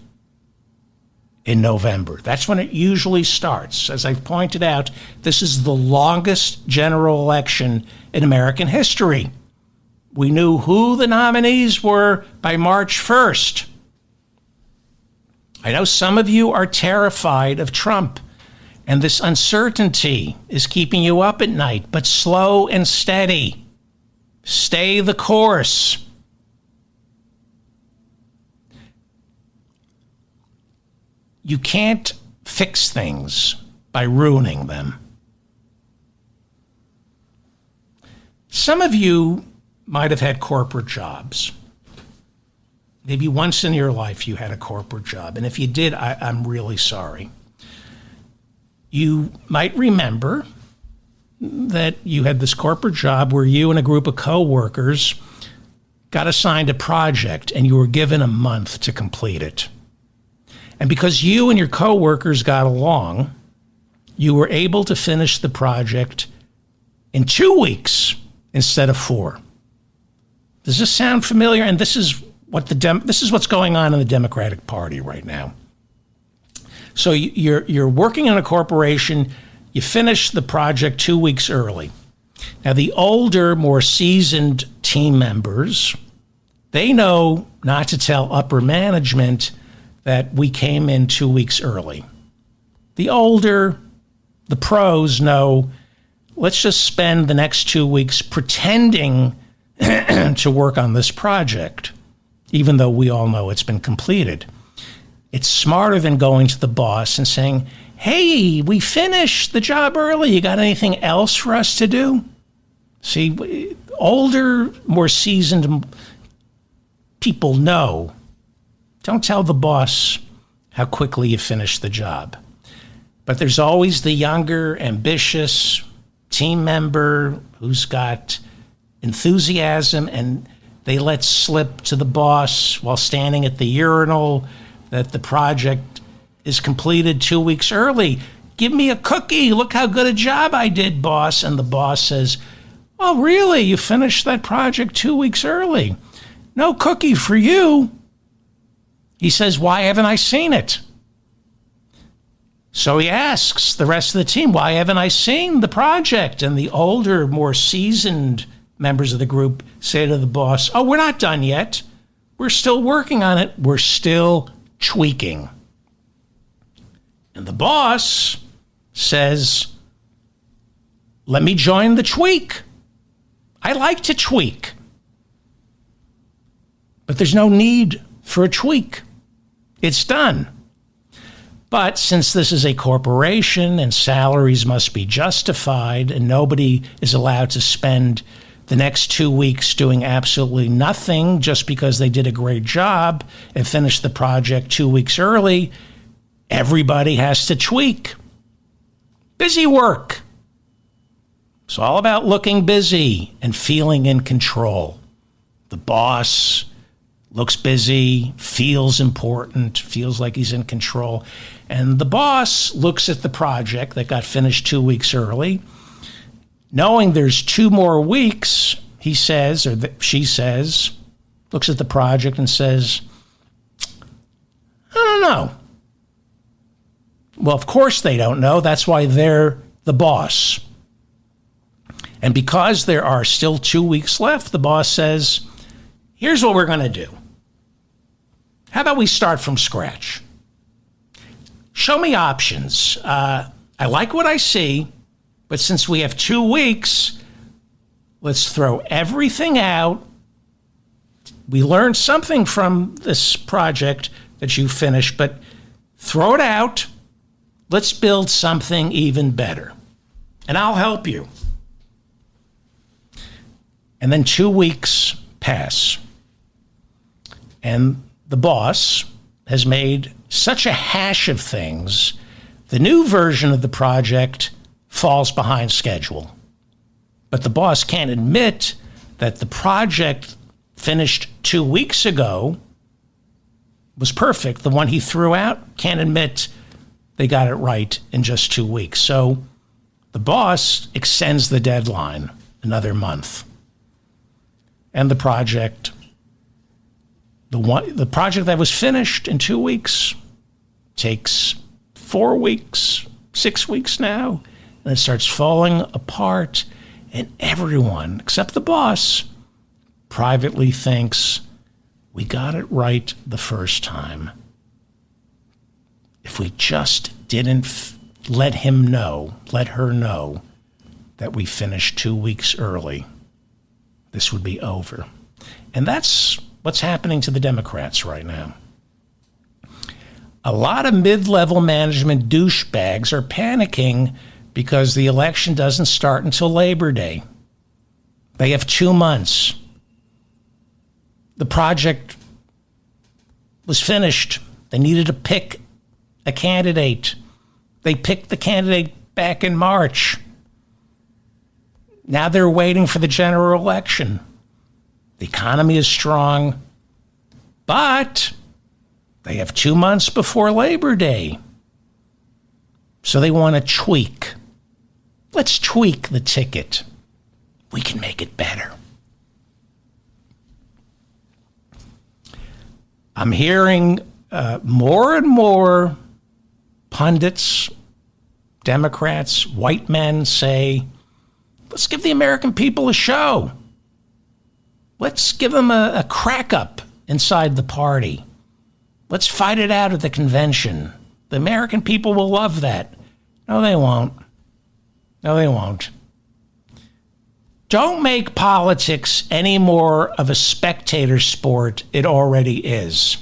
in November. That's when it usually starts. As I've pointed out, this is the longest general election in American history. We knew who the nominees were by March 1st. I know some of you are terrified of Trump, and this uncertainty is keeping you up at night, but slow and steady. Stay the course. You can't fix things by ruining them. Some of you might have had corporate jobs. Maybe once in your life you had a corporate job. And if you did, I'm really sorry. You might remember that you had this corporate job where you and a group of coworkers got assigned a project and you were given a month to complete it. And because you and your coworkers got along, you were able to finish the project in 2 weeks instead of 4. Does this sound familiar? And this is what's going on in the Democratic Party right now. So you're working in a corporation, you finish the project 2 weeks early. Now the older, more seasoned team members, they know not to tell upper management that we came in 2 weeks early. The older, the pros know, let's just spend the next 2 weeks pretending to work on this project, even though we all know it's been completed. It's smarter than going to the boss and saying, hey, we finished the job early. You got anything else for us to do? See, older, more seasoned people know. Don't tell the boss how quickly you finish the job. But there's always the younger, ambitious team member who's got enthusiasm, and they let slip to the boss while standing at the urinal that the project is completed 2 weeks early. Give me a cookie. Look how good a job I did, boss. And the boss says, oh, really? You finished that project 2 weeks early? No cookie for you. He says, why haven't I seen it? So he asks the rest of the team, why haven't I seen the project? And the older, more seasoned members of the group say to the boss, oh, we're not done yet. We're still working on it. We're still tweaking. And the boss says, let me join the tweak. I like to tweak. But there's no need for a tweak. It's done. But since this is a corporation and salaries must be justified and nobody is allowed to spend the next 2 weeks doing absolutely nothing just because they did a great job and finished the project 2 weeks early, everybody has to tweak. Busy work. It's all about looking busy and feeling in control. The boss looks busy, feels important, feels like he's in control. And the boss looks at the project that got finished 2 weeks early. Knowing there's 2 more weeks, he says, or she says, looks at the project and says, I don't know. Well, of course they don't know. That's why they're the boss. And because there are still 2 weeks left, the boss says, here's what we're going to do. How about we start from scratch? Show me options. I like what I see, but since we have 2 weeks, let's throw everything out. We learned something from this project that you finished, but throw it out. Let's build something even better. And I'll help you. And then 2 weeks pass. And the boss has made such a hash of things, the new version of the project falls behind schedule. But the boss can't admit that the project finished 2 weeks ago was perfect. The one he threw out can't admit they got it right in just 2 weeks. So the boss extends the deadline another month. And the project that was finished in 2 weeks Takes 4 weeks, 6 weeks now, and it starts falling apart. And everyone, except the boss, privately thinks, we got it right the first time. If we just didn't let her know that we finished 2 weeks early, this would be over. And that's what's happening to the Democrats right now. A lot of mid-level management douchebags are panicking because the election doesn't start until Labor Day. They have 2 months. The project was finished. They needed to pick a candidate. They picked the candidate back in March. Now they're waiting for the general election. The economy is strong, but they have 2 months before Labor Day. So they want to tweak. Let's tweak the ticket. We can make it better. I'm hearing more and more pundits, Democrats, white men say, let's give the American people a show. Let's give them a crack up inside the party. Let's fight it out at the convention. The American people will love that. No, they won't. No, they won't. Don't make politics any more of a spectator sport it already is.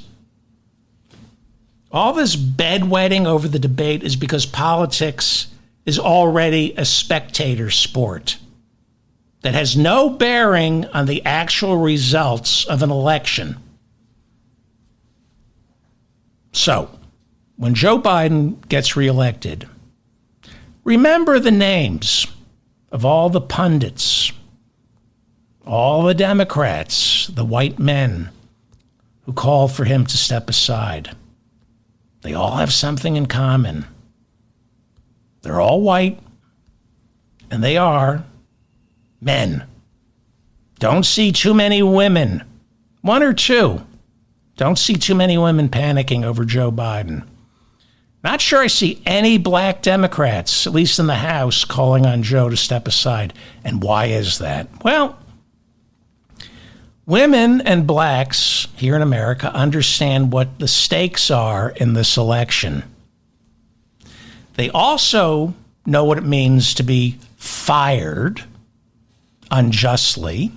All this bedwetting over the debate is because politics is already a spectator sport that has no bearing on the actual results of an election. So, when Joe Biden gets reelected, remember the names of all the pundits, all the Democrats, the white men who called for him to step aside. They all have something in common. They're all white, and they are men. Don't see too many women. 1 or 2. Don't see too many women panicking over Joe Biden. Not sure I see any black Democrats, at least in the House, calling on Joe to step aside. And why is that? Well, women and blacks here in America understand what the stakes are in this election. They also know what it means to be fired unjustly,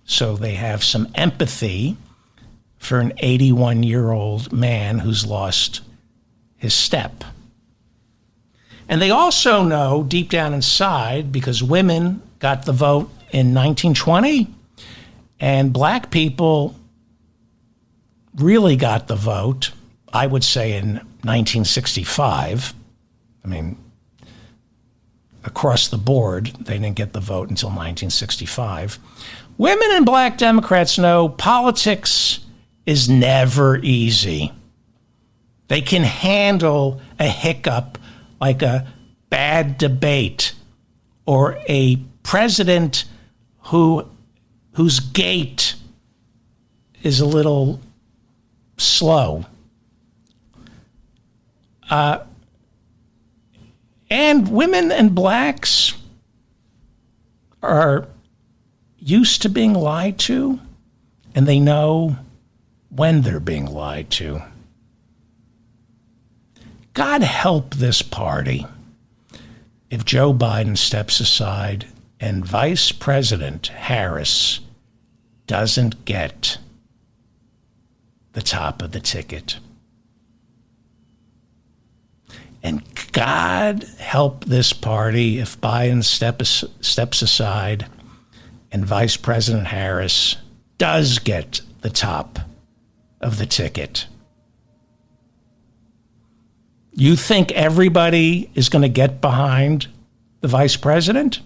so they have some empathy for an 81-year-old man who's lost his step. And they also know deep down inside, because women got the vote in 1920, and black people really got the vote, I would say, in 1965. I mean, across the board, they didn't get the vote until 1965. Women and black Democrats know politics is never easy. They can handle a hiccup like a bad debate or a president whose gait is a little slow. And women and blacks are used to being lied to, and they know when they're being lied to. God help this party if Joe Biden steps aside and Vice President Harris doesn't get the top of the ticket. And God help this party if Biden steps aside and Vice President Harris does get the top of the ticket. You think everybody is going to get behind the vice president?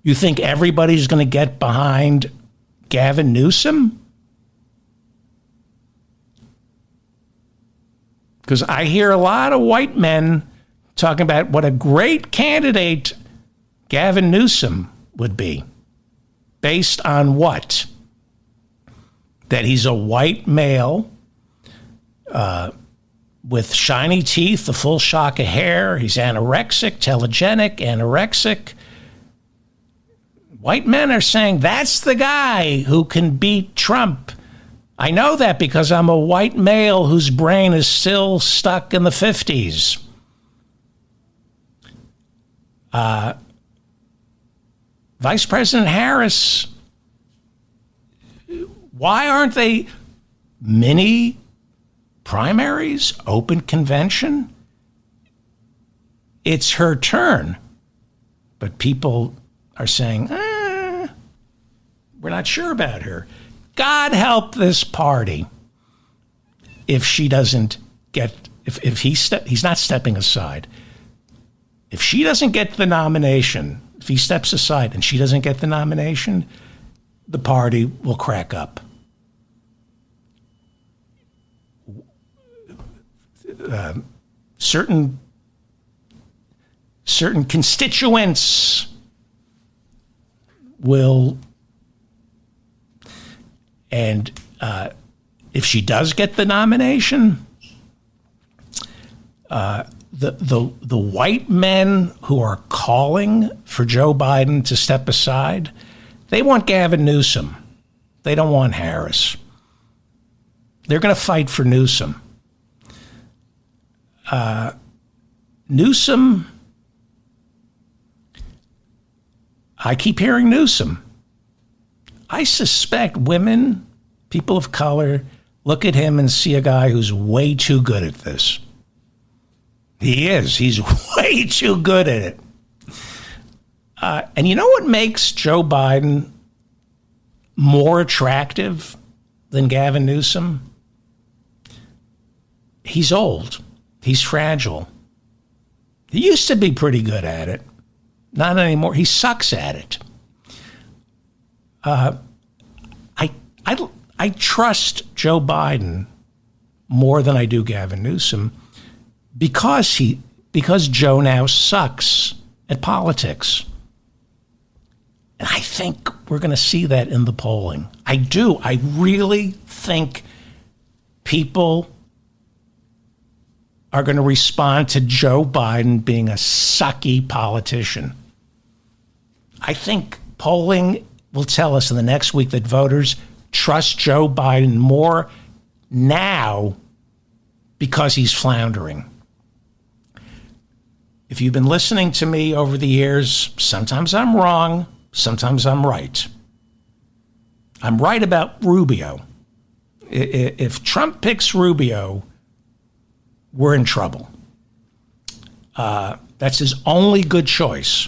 You think everybody's going to get behind Gavin Newsom? Because I hear a lot of white men talking about what a great candidate Gavin Newsom would be. Based on what? That he's a white male, with shiny teeth, a full shock of hair. He's anorexic, telegenic, anorexic. White men are saying, that's the guy who can beat Trump. I know that because I'm a white male whose brain is still stuck in the 50s. Vice President Harris, why aren't they mini primaries, open convention? It's her turn. But people are saying, we're not sure about her. God help this party if she doesn't get, if he's not stepping aside. If she doesn't get the nomination, if he steps aside and she doesn't get the nomination, the party will crack up. Certain constituents will, and if she does get the nomination, the white men who are calling for Joe Biden to step aside, they want Gavin Newsom. They don't want Harris. They're going to fight for Newsom. Newsom, I keep hearing Newsom. I suspect women, people of color, look at him and see a guy who's way too good at this. He is. He's way too good at it. And you know what makes Joe Biden more attractive than Gavin Newsom? He's old. He's fragile. He used to be pretty good at it. Not anymore. He sucks at it. I trust Joe Biden more than I do Gavin Newsom because Joe now sucks at politics. And I think we're going to see that in the polling. I do. I really think people are going to respond to Joe Biden being a sucky politician. I think polling will tell us in the next week that voters trust Joe Biden more now because he's floundering. If you've been listening to me over the years, sometimes I'm wrong, sometimes I'm right. I'm right about Rubio. If Trump picks Rubio, we're in trouble. That's his only good choice.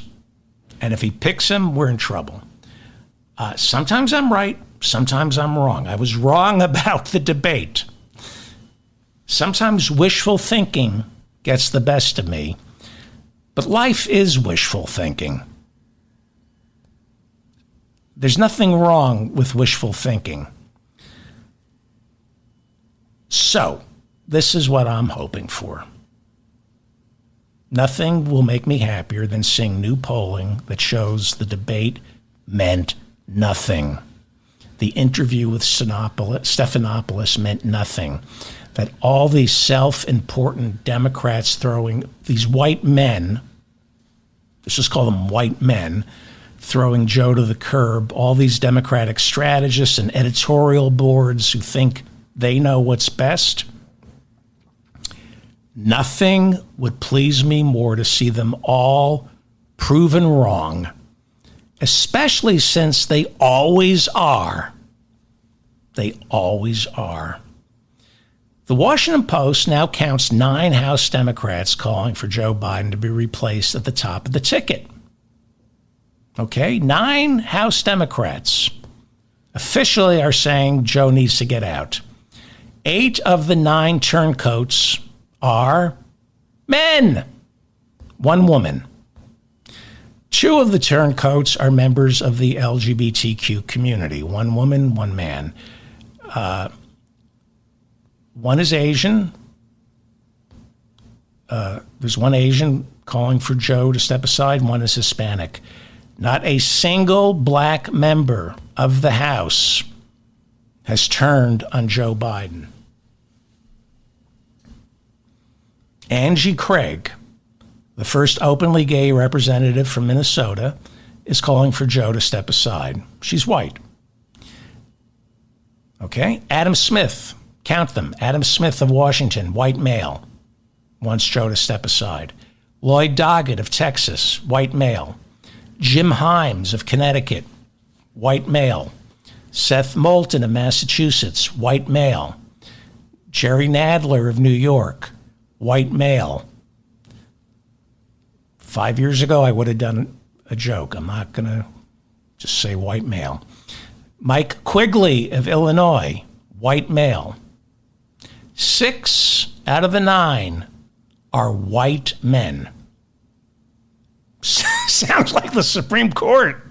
And if he picks him, we're in trouble. Sometimes I'm right, sometimes I'm wrong. I was wrong about the debate. Sometimes wishful thinking gets the best of me, but life is wishful thinking. There's nothing wrong with wishful thinking. So, this is what I'm hoping for. Nothing will make me happier than seeing new polling that shows the debate meant nothing. The interview with Stephanopoulos meant nothing. That all these self-important Democrats throwing these white men, let's just call them white men, throwing Joe to the curb, all these Democratic strategists and editorial boards who think they know what's best. Nothing would please me more to see them all proven wrong, especially since they always are. They always are. The Washington Post now counts 9 House Democrats calling for Joe Biden to be replaced at the top of the ticket. Okay, 9 House Democrats officially are saying Joe needs to get out. 8 of the 9 turncoats are men, 1 woman. 2 of the turncoats are members of the LGBTQ community, 1 woman, 1 man. 1 is Asian. There's 1 Asian calling for Joe to step aside, 1 is Hispanic. Not a single black member of the House has turned on Joe Biden. Angie Craig, the first openly gay representative from Minnesota, is calling for Joe to step aside. She's white. Okay? Adam Smith, count them. Adam Smith of Washington, white male, wants Joe to step aside. Lloyd Doggett of Texas, white male. Jim Himes of Connecticut, white male. Seth Moulton of Massachusetts, white male. Jerry Nadler of New York, white male. 5 years ago, I would have done a joke. I'm not going to just say white male. Mike Quigley of Illinois, white male. 6 out of the 9 are white men. Sounds like the Supreme Court.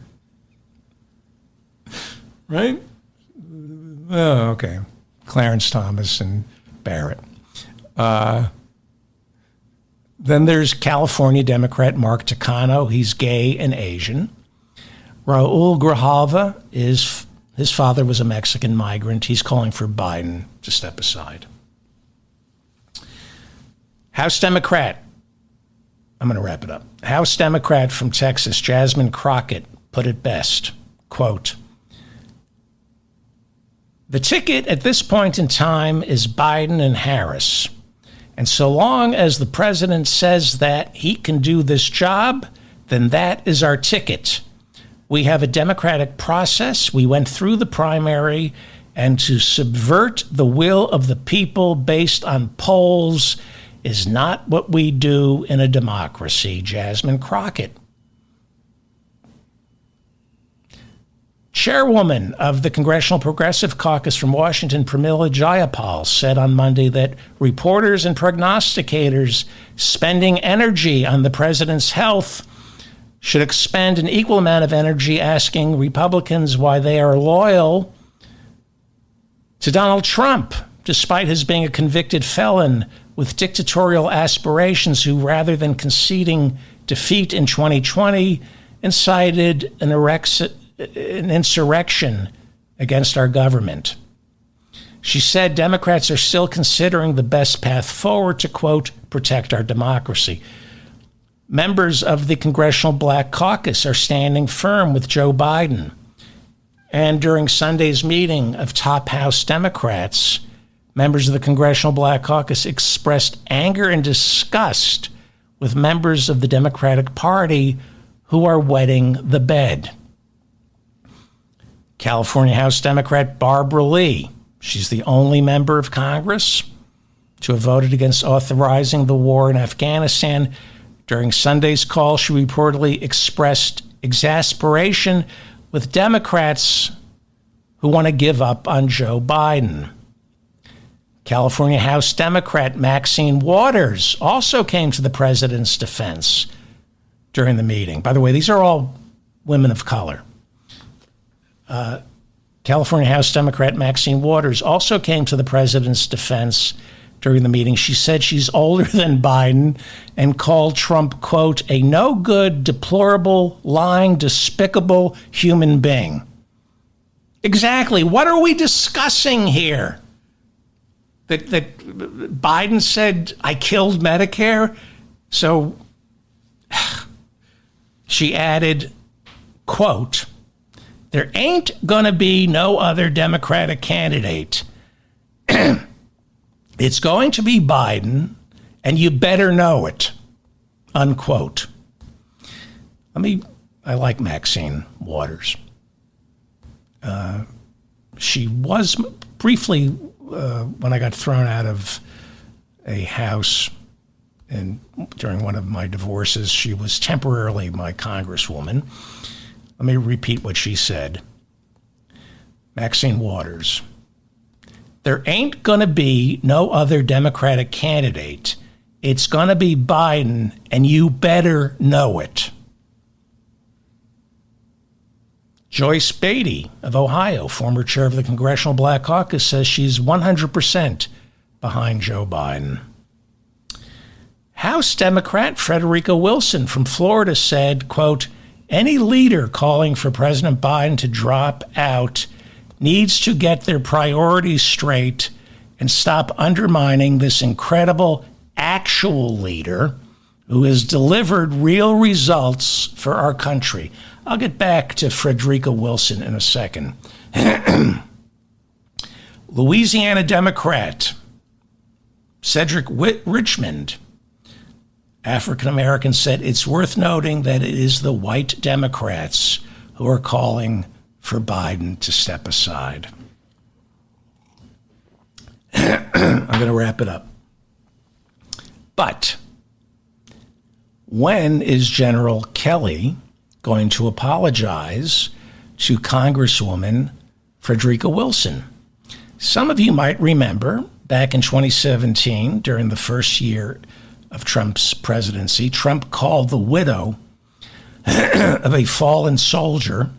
Right? Oh, okay. Clarence Thomas and Barrett. Then there's California Democrat Mark Takano. He's gay and Asian. Raul Grijalva, his father was a Mexican migrant. He's calling for Biden to step aside. House Democrat, I'm going to wrap it up. House Democrat from Texas, Jasmine Crockett, put it best, quote, "The ticket at this point in time is Biden and Harris. And so long as the president says that he can do this job, then that is our ticket. We have a democratic process. We went through the primary, and to subvert the will of the people based on polls is not what we do in a democracy." Jasmine Crockett. Chairwoman of the Congressional Progressive Caucus from Washington, Pramila Jayapal, said on Monday that reporters and prognosticators spending energy on the president's health should expend an equal amount of energy asking Republicans why they are loyal to Donald Trump, despite his being a convicted felon with dictatorial aspirations who, rather than conceding defeat in 2020, incited an insurrection against our government. She said Democrats are still considering the best path forward to, quote, protect our democracy. Members of the Congressional Black Caucus are standing firm with Joe Biden. And during Sunday's meeting of top House Democrats, members of the Congressional Black Caucus expressed anger and disgust with members of the Democratic Party who are wetting the bed. California House Democrat Barbara Lee, she's the only member of Congress to have voted against authorizing the war in Afghanistan. During Sunday's call, she reportedly expressed exasperation with Democrats who want to give up on Joe Biden. California House Democrat Maxine Waters also came to the president's defense during the meeting. By the way, these are all women of color. California House Democrat Maxine Waters also came to the president's defense during the meeting. She said she's older than Biden and called Trump, quote, a no-good, deplorable, lying, despicable human being. Exactly. What are we discussing here? That Biden said, I killed Medicare? So she added, quote, there ain't going to be no other Democratic candidate. It's going to be Biden, and you better know it, unquote. I like Maxine Waters. She was briefly, when I got thrown out of a house during one of my divorces, she was temporarily my congresswoman. Let me repeat what she said. Maxine Waters. There ain't going to be no other Democratic candidate. It's going to be Biden, and you better know it. Joyce Beatty of Ohio, former chair of the Congressional Black Caucus, says she's 100% behind Joe Biden. House Democrat Frederica Wilson from Florida said, quote, any leader calling for President Biden to drop out needs to get their priorities straight and stop undermining this incredible actual leader who has delivered real results for our country. I'll get back to Frederica Wilson in a second. Louisiana Democrat Cedric Richmond, African American, said it's worth noting that it is the white Democrats who are calling for Biden to step aside. I'm going to wrap it up. But when is General Kelly going to apologize to Congresswoman Frederica Wilson? Some of you might remember back in 2017, during the first year of Trump's presidency, Trump called the widow of a fallen soldier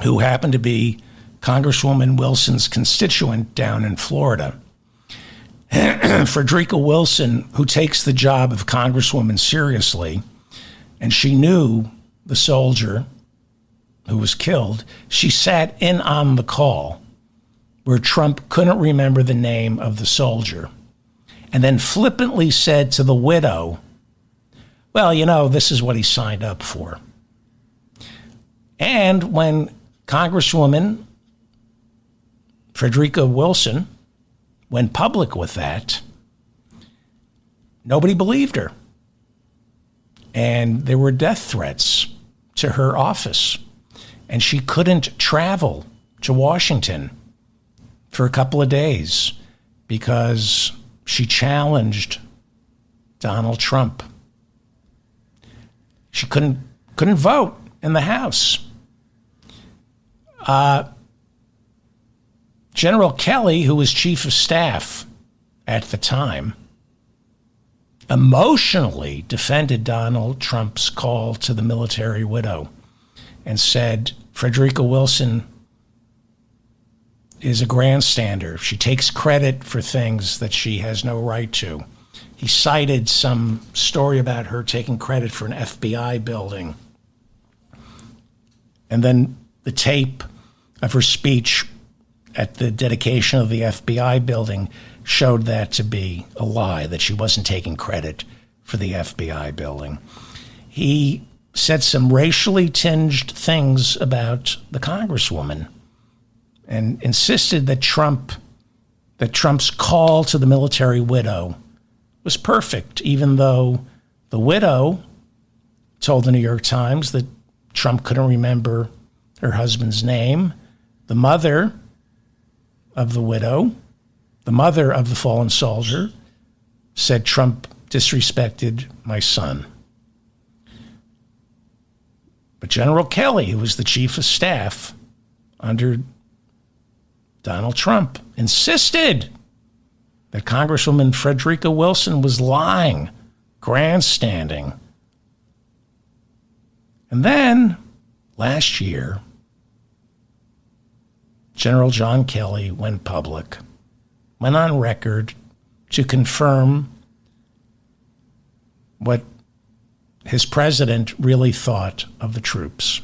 who happened to be Congresswoman Wilson's constituent down in Florida. Frederica Wilson, who takes the job of Congresswoman seriously, and she knew the soldier who was killed, she sat in on the call where Trump couldn't remember the name of the soldier, and then flippantly said to the widow, well, you know, this is what he signed up for. And when Congresswoman Frederica Wilson went public with that, nobody believed her. And there were death threats to her office. And she couldn't travel to Washington for a couple of days because she challenged Donald Trump. She couldn't vote in the House. General Kelly, who was chief of staff at the time, emotionally defended Donald Trump's call to the military widow and said Frederica Wilson is a grandstander. She takes credit for things that she has no right to. He cited some story about her taking credit for an FBI building. And then the tape of her speech at the dedication of the FBI building showed that to be a lie, that she wasn't taking credit for the FBI building. He said some racially tinged things about the Congresswoman and insisted that Trump's call to the military widow was perfect, even though the widow told the New York Times that Trump couldn't remember her husband's name. The mother of the widow, the mother of the fallen soldier, said Trump disrespected my son. But General Kelly, who was the chief of staff under Donald Trump, insisted that Congresswoman Frederica Wilson was lying, grandstanding. And then, last year, General John Kelly went public, went on record to confirm what his president really thought of the troops.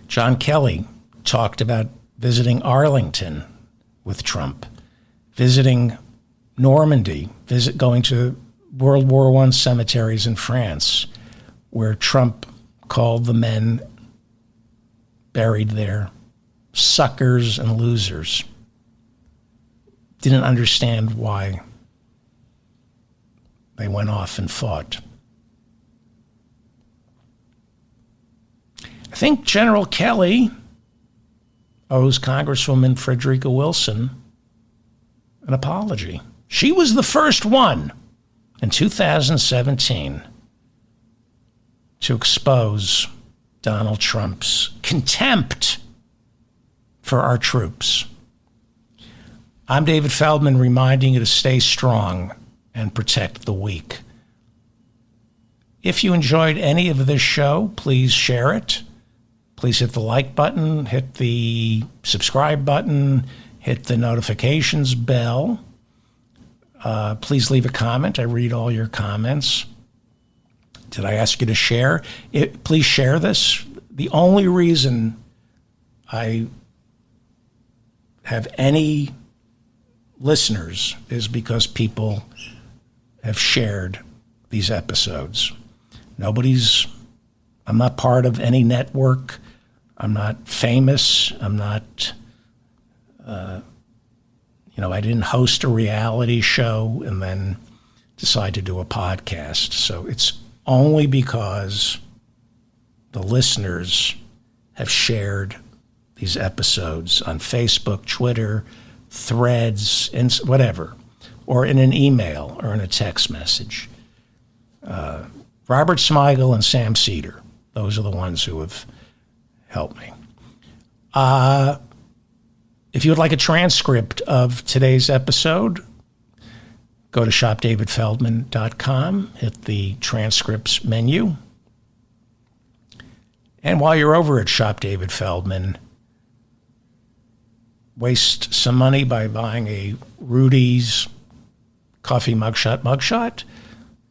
John Kelly talked about visiting Arlington with Trump, visiting Normandy, going to World War I cemeteries in France, where Trump called the men buried there suckers and losers. Didn't understand why they went off and fought. I think General Kelly owes Congresswoman Frederica Wilson an apology. She was the first one in 2017 to expose Donald Trump's contempt for our troops. I'm David Feldman, reminding you to stay strong and protect the weak. If you enjoyed any of this show, please share it. Please hit the like button, hit the subscribe button, hit the notifications bell. Please leave a comment. I read all your comments. Did I ask you to share? Please share this. The only reason I have any listeners is because people have shared these episodes. I'm not part of any network. I'm not famous. I'm not, I didn't host a reality show and then decide to do a podcast. So it's only because the listeners have shared these episodes on Facebook, Twitter, Threads, whatever, or in an email or in a text message. Robert Smigel and Sam Cedar, those are the ones who have helped me. If you would like a transcript of today's episode, go to shopdavidfeldman.com, hit the transcripts menu. And while you're over at Shop David Feldman, waste some money by buying a Rudy's coffee mugshot,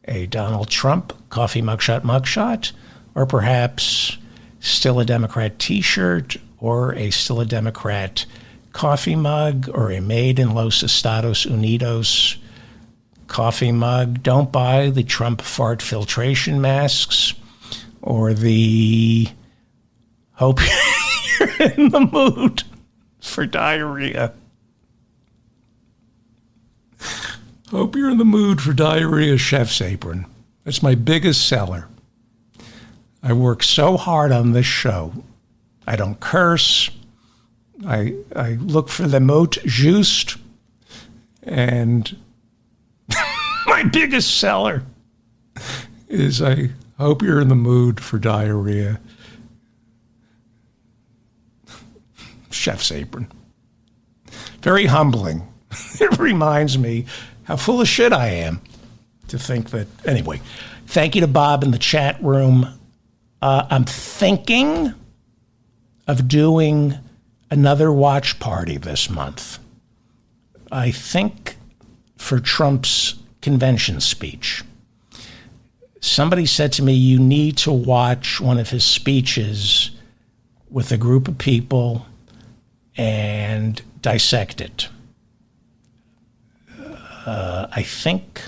a Donald Trump coffee mugshot, or perhaps Still a Democrat t-shirt, or a Still a Democrat coffee mug, or a Made in Los Estados Unidos coffee mug. Don't buy the Trump fart filtration masks or the hope you're in the mood for diarrhea. Hope you're in the mood for diarrhea chef's apron. It's my biggest seller. I work so hard on this show. I don't curse. I look for the mot juste. And my biggest seller is I hope you're in the mood for diarrhea chef's apron. Very humbling. It reminds me how full of shit I am to think that. Anyway, thank you to Bob in the chat room. I'm thinking of doing another watch party this month. I think for Trump's convention speech. Somebody said to me, you need to watch one of his speeches with a group of people and dissect it. I think,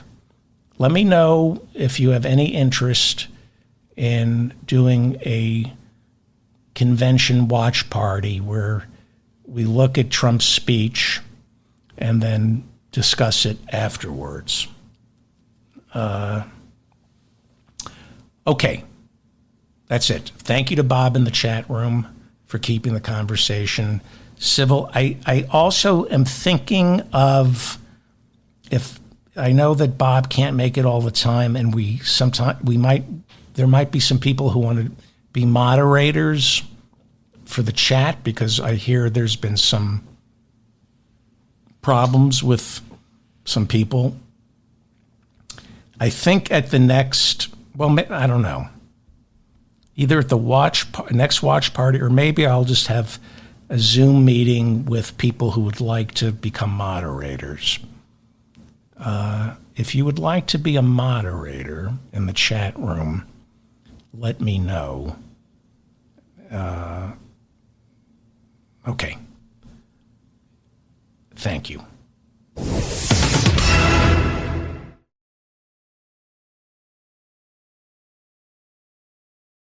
let me know if you have any interest in doing a convention watch party where we look at Trump's speech and then discuss it afterwards. Okay, that's it. Thank you to Bob in the chat room for keeping the conversation civil. I also am thinking of, if I know that Bob can't make it all the time, and there might be some people who want to be moderators for the chat, because I hear there's been some problems with some people. I think at the next, well, I don't know, either at the next watch party, or maybe I'll just have a Zoom meeting with people who would like to become moderators. If you would like to be a moderator in the chat room, let me know. Okay. Thank you.